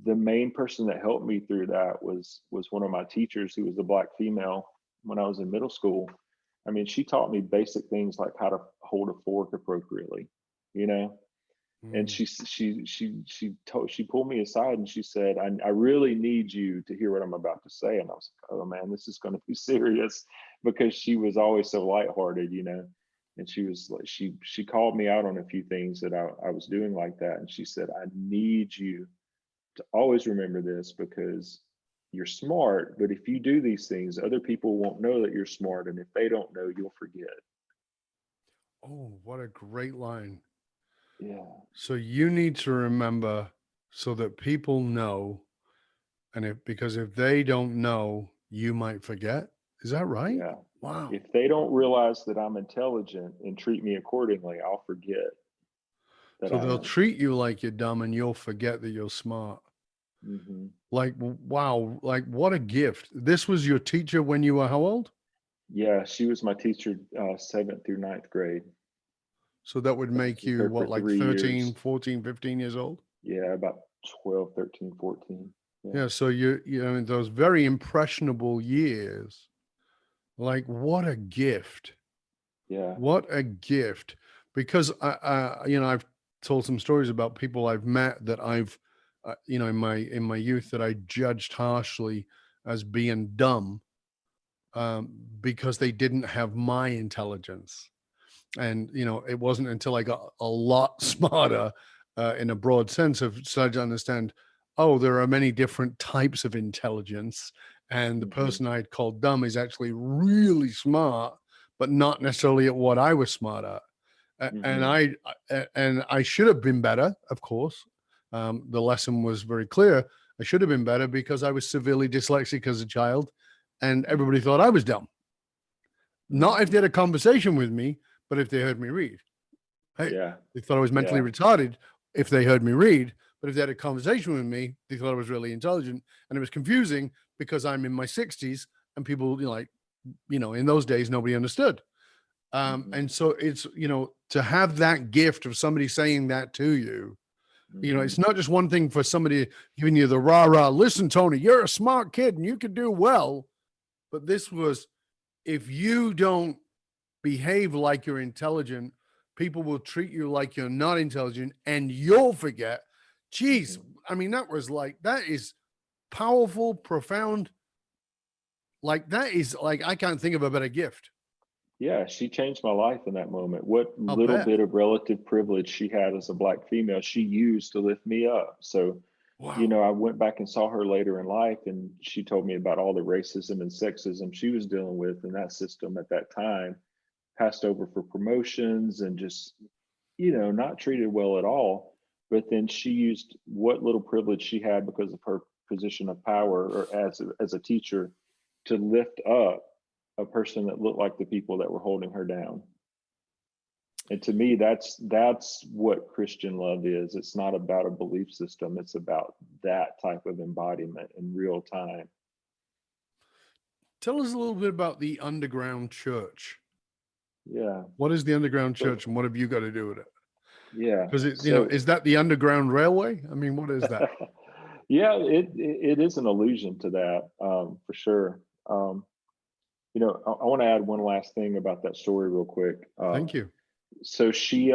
the main person that helped me through that was one of my teachers, who was a black female when I was in middle school. She taught me basic things like how to hold a fork appropriately, And she pulled me aside and she said, I really need you to hear what I'm about to say. And I was like, oh man, this is going to be serious, because she was always so lighthearted, And she was like, she called me out on a few things that I was doing like that. And she said, I need you to always remember this, because you're smart, but if you do these things, other people won't know that you're smart. And if they don't know, you'll forget.
Oh, what a great line.
Yeah.
So you need to remember so that people know. And because if they don't know, you might forget. Is that right?
Yeah.
Wow.
If they don't realize that I'm intelligent and treat me accordingly, I'll forget.
So they'll treat you like you're dumb and you'll forget that you're smart.
Mm-hmm.
Like, wow. Like, what a gift. This was your teacher when you were how old?
Yeah, she was my teacher 7th through 9th grade.
So that would make you what, like 13,
years.
14, 15 years old?
Yeah, about 12, 13, 14.
Yeah. So you're in those very impressionable years. Like, what a gift.
Yeah.
What a gift. Because I've told some stories about people I've met that I've, in my youth, that I judged harshly as being dumb because they didn't have my intelligence. And, it wasn't until I got a lot smarter in a broad sense of started to understand, oh, there are many different types of intelligence. And the person I had called dumb is actually really smart, but not necessarily at what I was smart at. And I should have been better, of course. The lesson was very clear. I should have been better because I was severely dyslexic as a child, and everybody thought I was dumb. Not if they had a conversation with me, but if they heard me read. Hey, yeah. They thought I was mentally retarded if they heard me read, but if they had a conversation with me, they thought I was really intelligent. And it was confusing because I'm in my 60s and people, in those days, nobody understood. And so it's, to have that gift of somebody saying that to you, it's not just one thing for somebody giving you the rah-rah, listen, Tony, you're a smart kid and you can do well. But this was, if you don't behave like you're intelligent, people will treat you like you're not intelligent and you'll forget. Geez, that is powerful, profound. Like that is like, I can't think of a better gift.
Yeah, she changed my life in that moment. What little bit of relative privilege she had as a Black female, she used to lift me up. So, I went back and saw her later in life, and she told me about all the racism and sexism she was dealing with in that system at that time, passed over for promotions and just, not treated well at all. But then she used what little privilege she had because of her position of power or as a teacher to lift up a person that looked like the people that were holding her down. And to me, that's what Christian love is. It's not about a belief system. It's about that type of embodiment in real time.
Tell us a little bit about the underground church.
Yeah.
What is the underground church and what have you got to do with it?
Yeah.
Because is that the Underground Railway? I mean, what is that?
Yeah, it is an allusion to that, for sure. I want to add one last thing about that story real quick.
Thank you.
So she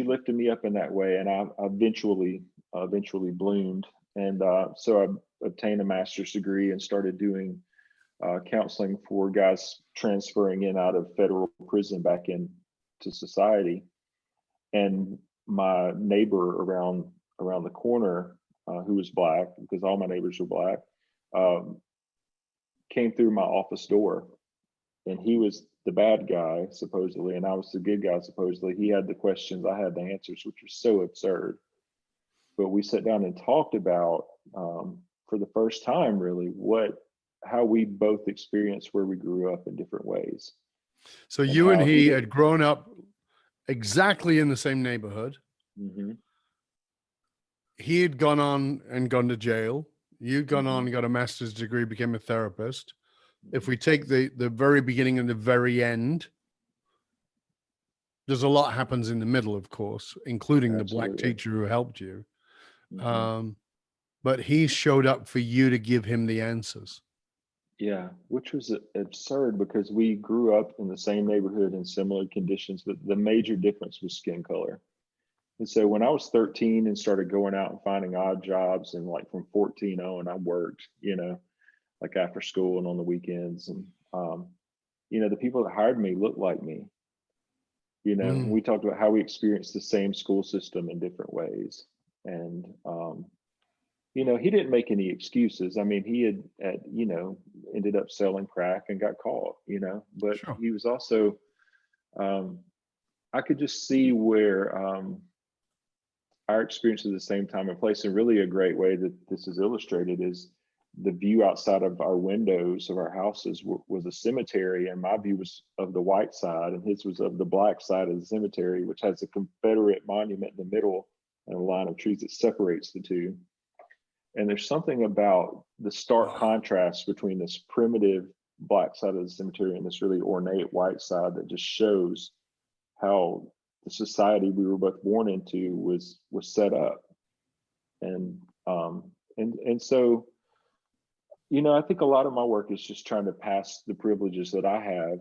lifted me up in that way, and I eventually bloomed, and so I obtained a master's degree and started doing counseling for guys transferring in out of federal prison back into society. And my neighbor around the corner, who was Black, because all my neighbors were Black, came through my office door, and he was the bad guy supposedly, and I was the good guy supposedly. He had the questions, I had the answers, which was so absurd. But we sat down and talked about, for the first time, really, how we both experienced where we grew up in different ways.
So you and he had grown up exactly in the same neighborhood.
Mm-hmm.
He had gone to jail. You'd gone
Mm-hmm.
on and got a master's degree, became a therapist. If we take the very beginning and the very end, there's a lot happens in the middle, of course, including
Absolutely.
the Black teacher who helped you.
Mm-hmm.
But he showed up for you to give him the answers.
Yeah, which was absurd because we grew up in the same neighborhood in similar conditions, but the major difference was skin color. And so when I was 13 and started going out and finding odd jobs, and like from 14 on, I worked, like after school and on the weekends. And, the people that hired me looked like me. We talked about how we experienced the same school system in different ways. And, he didn't make any excuses. I mean, he had ended up selling crack and got caught, but
Sure.
He was also, I could just see where our experience at the same time and place. And really a great way that this is illustrated is the view outside of our windows of our houses was a cemetery, and my view was of the white side, and his was of the Black side of the cemetery, which has a Confederate monument in the middle and a line of trees that separates the two. And there's something about the stark contrast between this primitive Black side of the cemetery and this really ornate white side that just shows how the society we were both born into was set up. And so, I think a lot of my work is just trying to pass the privileges that I have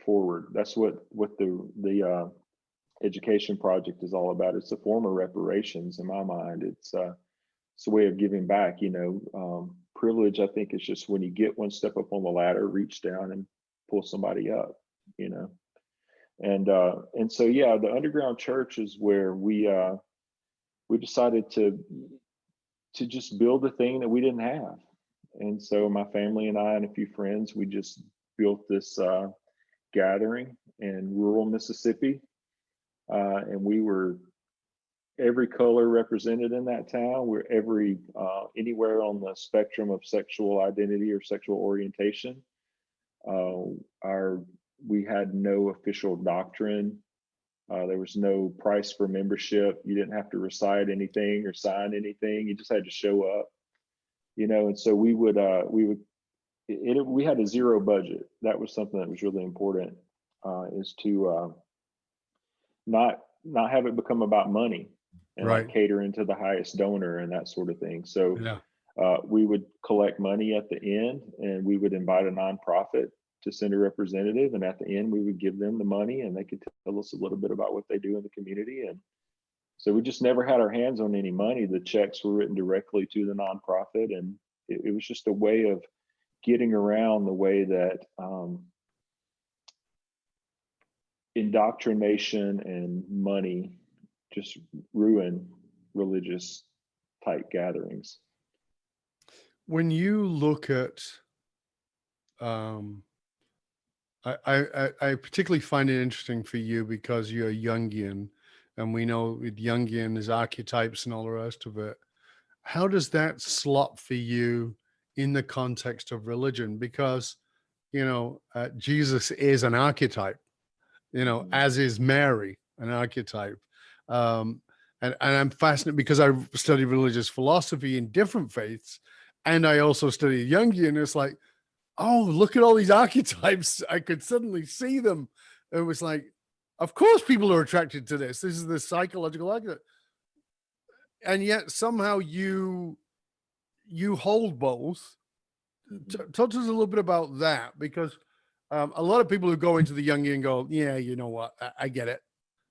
forward. That's what the education project is all about. It's a form of reparations in my mind. It's a way of giving back. Privilege, I think, is just when you get one step up on the ladder, reach down and pull somebody up. And so the underground church is where we decided to just build a thing that we didn't have. And so my family and I and a few friends, we just built this gathering in rural Mississippi, and we were every color represented in that town. We're anywhere on the spectrum of sexual identity or sexual orientation. We had no official doctrine. There was no price for membership. You didn't have to recite anything or sign anything. You just had to show up, and so we had a zero budget. That was something that was really important, is to not have it become about money and
right.
like catering to the highest donor and that sort of thing. So we would collect money at the end, and we would invite a nonprofit to send a representative, and at the end we would give them the money and they could tell us a little bit about what they do in the community. And so we just never had our hands on any money. The checks were written directly to the nonprofit, and it was just a way of getting around the way that indoctrination and money just ruin religious type gatherings.
When you look at I particularly find it interesting for you because you're Jungian, and we know with Jungian there's archetypes and all the rest of it. How does that slot for you in the context of religion? Because, Jesus is an archetype, as is Mary, an archetype. And I'm fascinated because I studied religious philosophy in different faiths, and I also studied Jungian. It's like, oh, look at all these archetypes. I could suddenly see them. It was like, of course people are attracted to this. This is the psychological archetype. And yet somehow you hold both. Talk to us a little bit about that, because A lot of people who go into the Jungian go, yeah, you know what? I get it.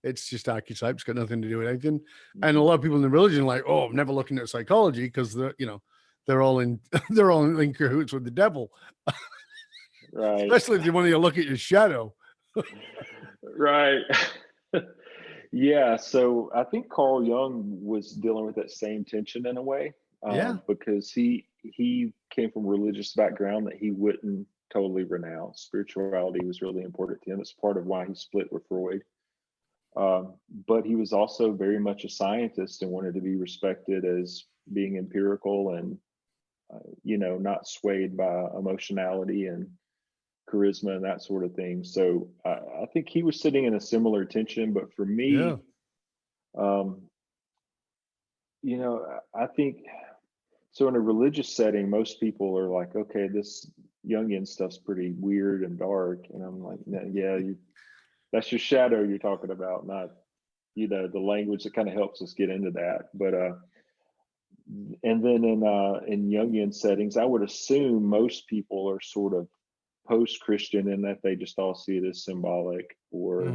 It's just archetypes, got nothing to do with anything. And a lot of people in the religion are like, oh, I'm never looking at psychology because they're all in they're all in cahoots with the devil.
Right.
Especially if you want to look at your shadow.
Right. Yeah. So I think Carl Jung was dealing with that same tension in a way,
Yeah.
because he came from a religious background that he wouldn't totally renounce. Spirituality was really important to him. It's part of why he split with Freud. But he was also very much a scientist and wanted to be respected as being empirical and, not swayed by emotionality and charisma and that sort of thing. So I think he was sitting in a similar tension. But for me, um, I think so. In a religious setting, most people are like, okay, this Jungian stuff's pretty weird and dark. And I'm like, yeah, that's your shadow you're talking about, not the language that kind of helps us get into that. But and then in Jungian settings, I would assume most people are sort of post-Christian in that they just all see it as symbolic, or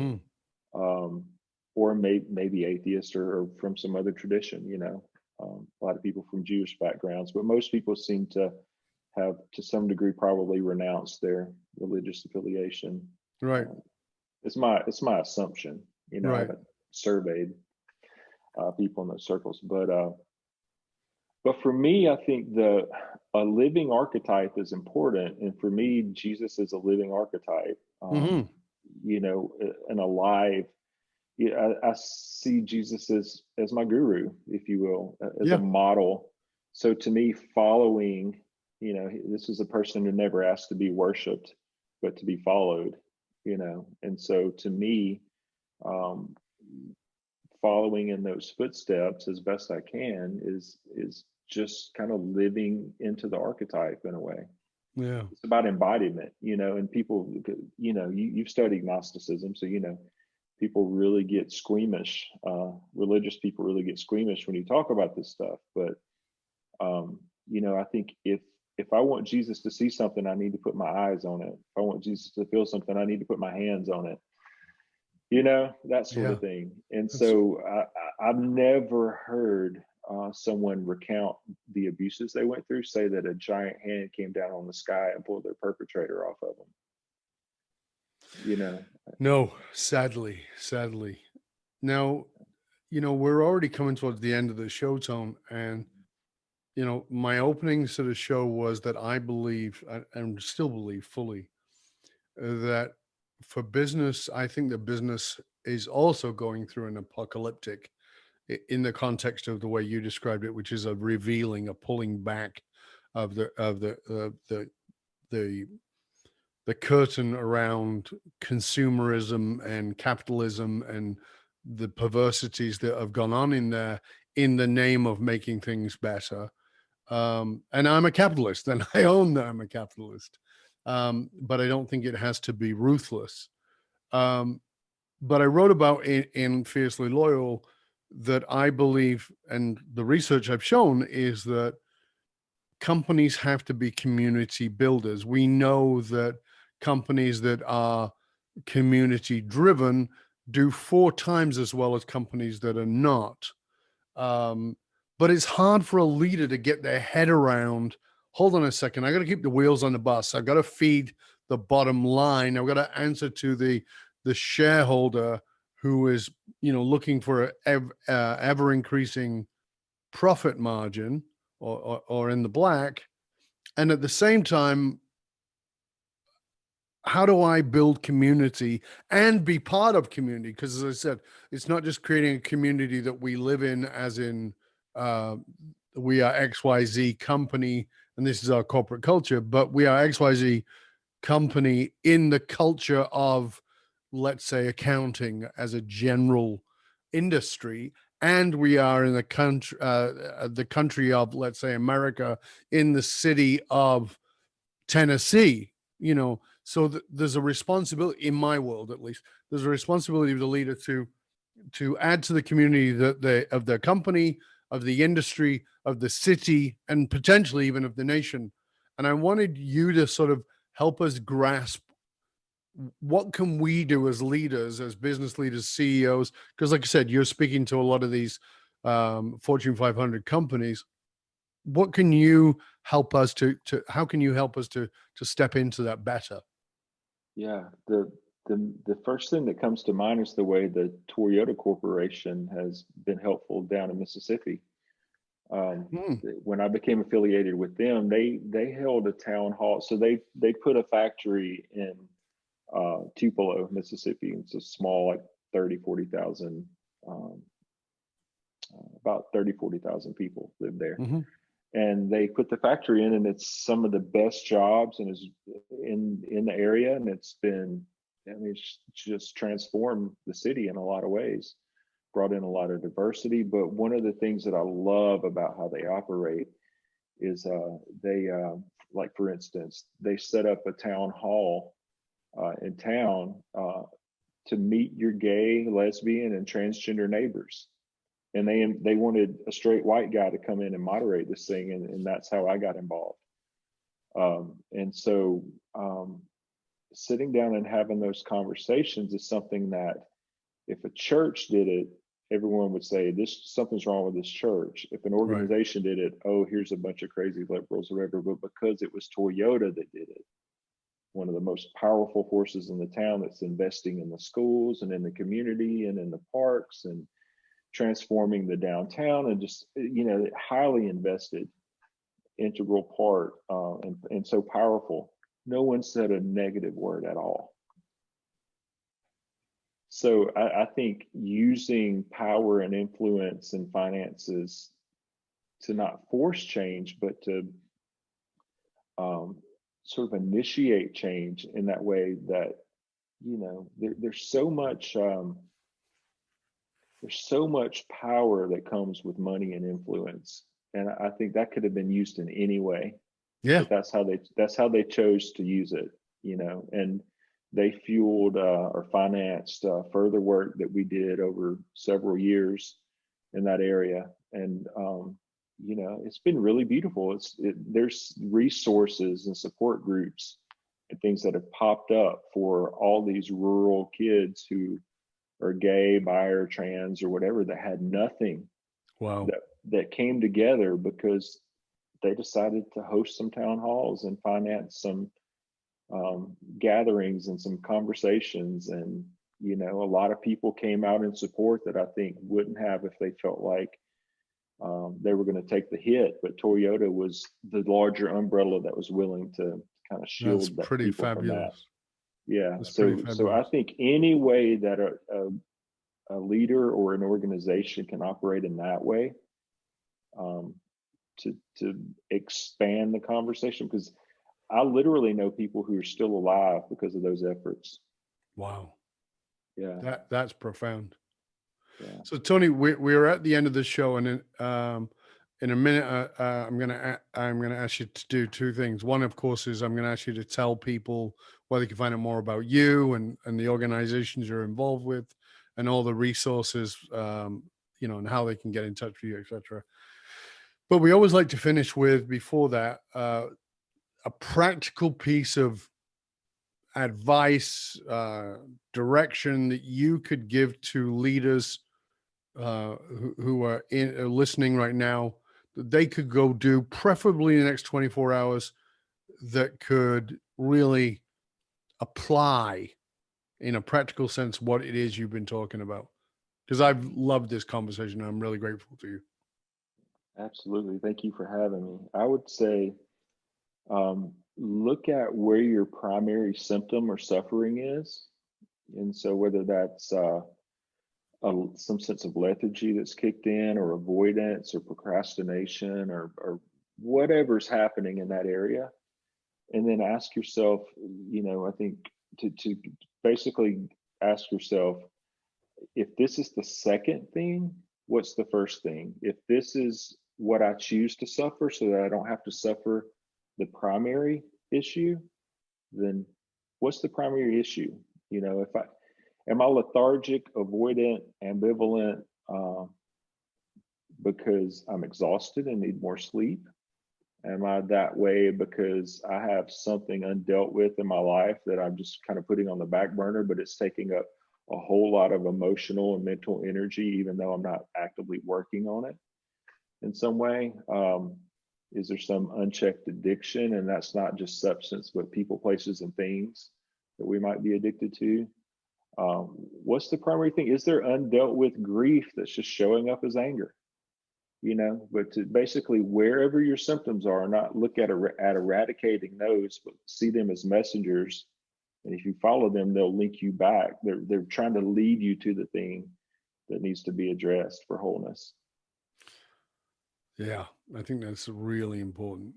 maybe atheist or from some other tradition. A lot of people from Jewish backgrounds, but most people seem to have, to some degree, probably renounced their religious affiliation.
Right.
It's my assumption. I haven't surveyed people in those circles, but for me, I think a living archetype is important, and for me, Jesus is a living archetype. An alive. I see Jesus as my guru, if you will, as a model. So to me, following, this is a person who never asked to be worshipped, but to be followed. And so to me, following in those footsteps as best I can is just kind of living into the archetype in a way.
Yeah.
It's about embodiment, and people, you've studied Gnosticism, so, people really get squeamish. Religious people really get squeamish when you talk about this stuff. But, I think if I want Jesus to see something, I need to put my eyes on it. If I want Jesus to feel something, I need to put my hands on it. That sort of thing. And so I've never heard someone recount the abuses they went through, say that a giant hand came down on the sky and pulled their perpetrator off of them.
No, sadly. Now, we're already coming towards the end of the show, Tone, and my opening to the show was that I believe, and still believe fully, that for business, I think the business is also going through an apocalyptic, in the context of the way you described it, which is a revealing, a pulling back of the curtain around consumerism and capitalism and the perversities that have gone on in there in the name of making things better. And I'm a capitalist, and I own that I'm a capitalist. But I don't think it has to be ruthless. But I wrote about in Fiercely Loyal that I believe, and the research I've shown is that companies have to be community builders. We know that companies that are community driven do 4 times as well as companies that are not. But it's hard for a leader to get their head around, hold on a second, I got to keep the wheels on the bus. I've got to feed the bottom line. I've got to answer to the shareholder who is, looking for an ever increasing profit margin or in the black. And at the same time, how do I build community and be part of community? Because as I said, it's not just creating a community that we live in, as in we are XYZ company and this is our corporate culture, but we are XYZ company in the culture of, let's say, accounting as a general industry. And we are in the country of, let's say, America, in the city of Tennessee, so there's a responsibility, in my world at least, there's a responsibility of the leader to add to the community of their company, of the industry, of the city, and potentially even of the nation. And I wanted you to sort of help us grasp what can we do as leaders, as business leaders, CEOs? Because like I said, you're speaking to a lot of these Fortune 500 companies. What can you help us how can you help us to step into that better?
Yeah, the first thing that comes to mind is the way the Toyota Corporation has been helpful down in Mississippi. When I became affiliated with them, they held a town hall. So they put a factory in Tupelo, Mississippi. It's a small, like 40,000, about 40,000 people live there.
Mm-hmm.
And they put the factory in, and it's some of the best jobs and is in the area. And it's been, I mean, it's just transformed the city in a lot of ways, brought in a lot of diversity. But one of the things that I love about how they operate is they, like for instance, they set up a town hall in town to meet your gay, lesbian, and transgender neighbors. And they wanted a straight white guy to come in and moderate this thing, and that's how I got involved. And so sitting down and having those conversations is something that if a church did it, everyone would say something's wrong with this church. If an organization did it, oh, here's a bunch of crazy liberals or whatever. But because it was Toyota that did it, one of the most powerful forces in the town that's investing in the schools and in the community and in the parks and transforming the downtown, and just, highly invested, integral part, and so powerful. No one said a negative word at all. So I think using power and influence and finances to not force change, but to sort of initiate change in that way, that, there's so much power that comes with money and influence. And I think that could have been used in any way.
Yeah.
But that's how they chose to use it, and they fueled or financed further work that we did over several years in that area. And, it's been really beautiful. There's resources and support groups and things that have popped up for all these rural kids who are gay, bi, or trans, or whatever, that had nothing.
Wow.
That came together because they decided to host some town halls and finance some gatherings and some conversations. And, a lot of people came out in support that I think wouldn't have if they felt like they were going to take the hit. But Toyota was the larger umbrella that was willing to kind of shield
That's
that
pretty
people
fabulous.
from that. Yeah.
That's
So I think any way that a leader or an organization can operate in that way, to expand the conversation, because I literally know people who are still alive because of those efforts.
Wow.
Yeah.
That's profound.
Yeah.
So Tony, we're at the end of the show, and in a minute, I'm gonna ask you to do two things. One, of course, is I'm gonna ask you to tell people where they can find out more about you and the organizations you're involved with, and all the resources, and how they can get in touch with you, etc. But we always like to finish with, before that, a practical piece of advice, direction that you could give to leaders who are listening right now, that they could go do, preferably in the next 24 hours, that could really apply in a practical sense what it is you've been talking about. Because I've loved this conversation, and I'm really grateful to you.
Absolutely. Thank you for having me. I would say, look at where your primary symptom or suffering is. And so whether that's some sense of lethargy that's kicked in, or avoidance, or procrastination, or whatever's happening in that area. And then ask yourself, I think to basically ask yourself, if this is the second thing, what's the first thing? If this is what I choose to suffer so that I don't have to suffer the primary issue, then what's the primary issue? Am I lethargic, avoidant, ambivalent, because I'm exhausted and need more sleep? Am I that way because I have something undealt with in my life that I'm just kind of putting on the back burner, but it's taking up a whole lot of emotional and mental energy, even though I'm not actively working on it in some way? Is there some unchecked addiction? And that's not just substance, but people, places, and things that we might be addicted to. What's the primary thing? Is there undealt with grief that's just showing up as anger? But to basically, wherever your symptoms are, not look at eradicating those, but see them as messengers. And if you follow them, they'll link you back. They're trying to lead you to the thing that needs to be addressed for wholeness.
Yeah, I think that's really important.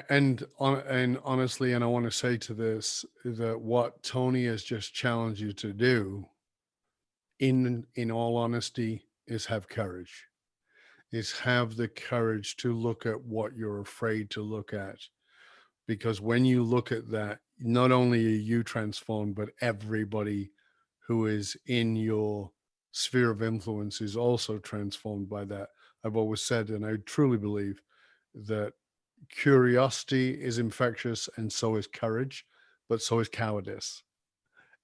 And honestly, and I want to say to this, that what Tony has just challenged you to do, in all honesty, is have courage. Is have the courage to look at what you're afraid to look at. Because when you look at that, not only are you transformed, but everybody who is in your sphere of influence is also transformed by that. I've always said, and I truly believe, that curiosity is infectious, and so is courage, but so is cowardice.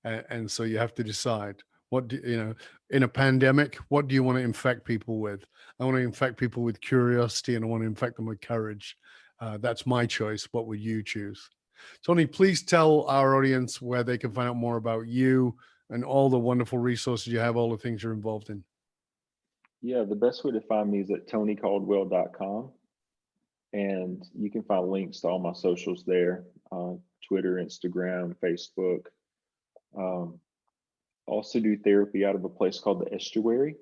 And so you have to decide, in a pandemic, what do you want to infect people with? I want to infect people with curiosity, and I want to infect them with courage. That's my choice. What would you choose? Tony, please tell our audience where they can find out more about you and all the wonderful resources you have, all the things you're involved in.
Yeah, the best way to find me is at TonyCaldwell.com. And you can find links to all my socials there, Twitter, Instagram, Facebook. Also do therapy out of a place called the Estuary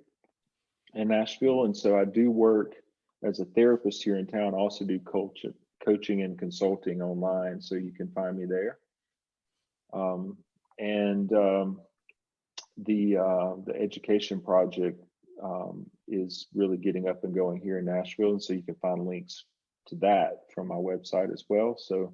in Nashville. And so I do work as a therapist here in town. I also do coaching and consulting online, so you can find me there. The education project is really getting up and going here in Nashville, and so you can find links to that from my website as well. So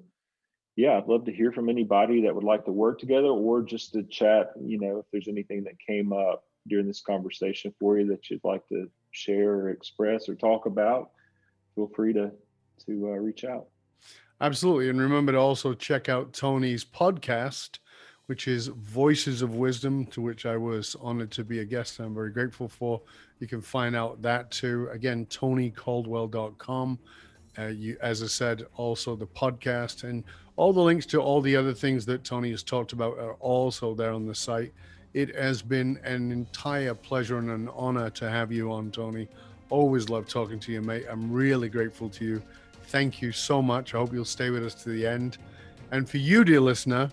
yeah, I'd love to hear from anybody that would like to work together, or just to chat. If there's anything that came up during this conversation for you that you'd like to share or express or talk about, feel free to reach out.
Absolutely. And remember to also check out Tony's podcast, which is Voices of Wisdom, to which I was honored to be a guest. I'm very grateful for. You can find out that too. Again, TonyCaldwell.com. As I said, also the podcast, and all the links to all the other things that Tony has talked about are also there on the site. It has been an entire pleasure and an honor to have you on, Tony. Always love talking to you, mate. I'm really grateful to you. Thank you so much. I hope you'll stay with us to the end. And for you, dear listener,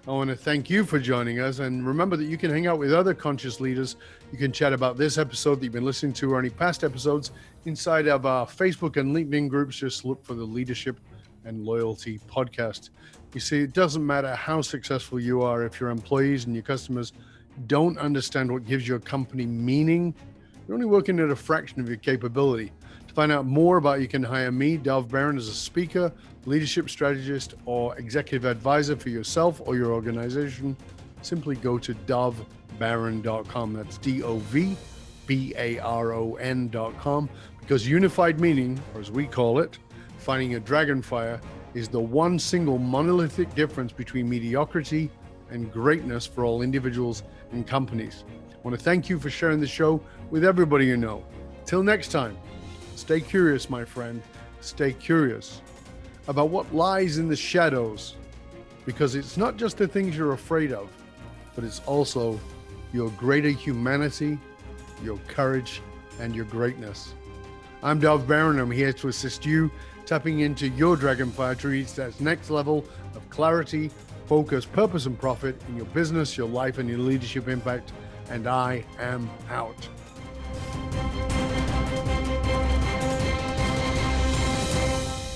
I want to thank you for joining us. And remember that you can hang out with other conscious leaders. You can chat about this episode that you've been listening to, or any past episodes, inside of our Facebook and LinkedIn groups. Just look for the Leadership and Loyalty Podcast. You see, it doesn't matter how successful you are, if your employees and your customers don't understand what gives your company meaning, you're only working at a fraction of your capability. To find out more about, you can hire me, Dov Baron, as a speaker, leadership strategist, or executive advisor for yourself or your organization. Simply go to dovbaron.com. That's DOVBARON.com, because unified meaning, or as we call it, finding a dragonfire, is the one single monolithic difference between mediocrity and greatness for all individuals and companies. I want to thank you for sharing the show with everybody you know. Till next time, stay curious, my friend. Stay curious about what lies in the shadows, because it's not just the things you're afraid of, but it's also your greater humanity, your courage, and your greatness. I'm Dov Baron. I'm here to assist you tapping into your dragonfire to reach that next level of clarity, focus, purpose, and profit in your business, your life, and your leadership impact. And I am out.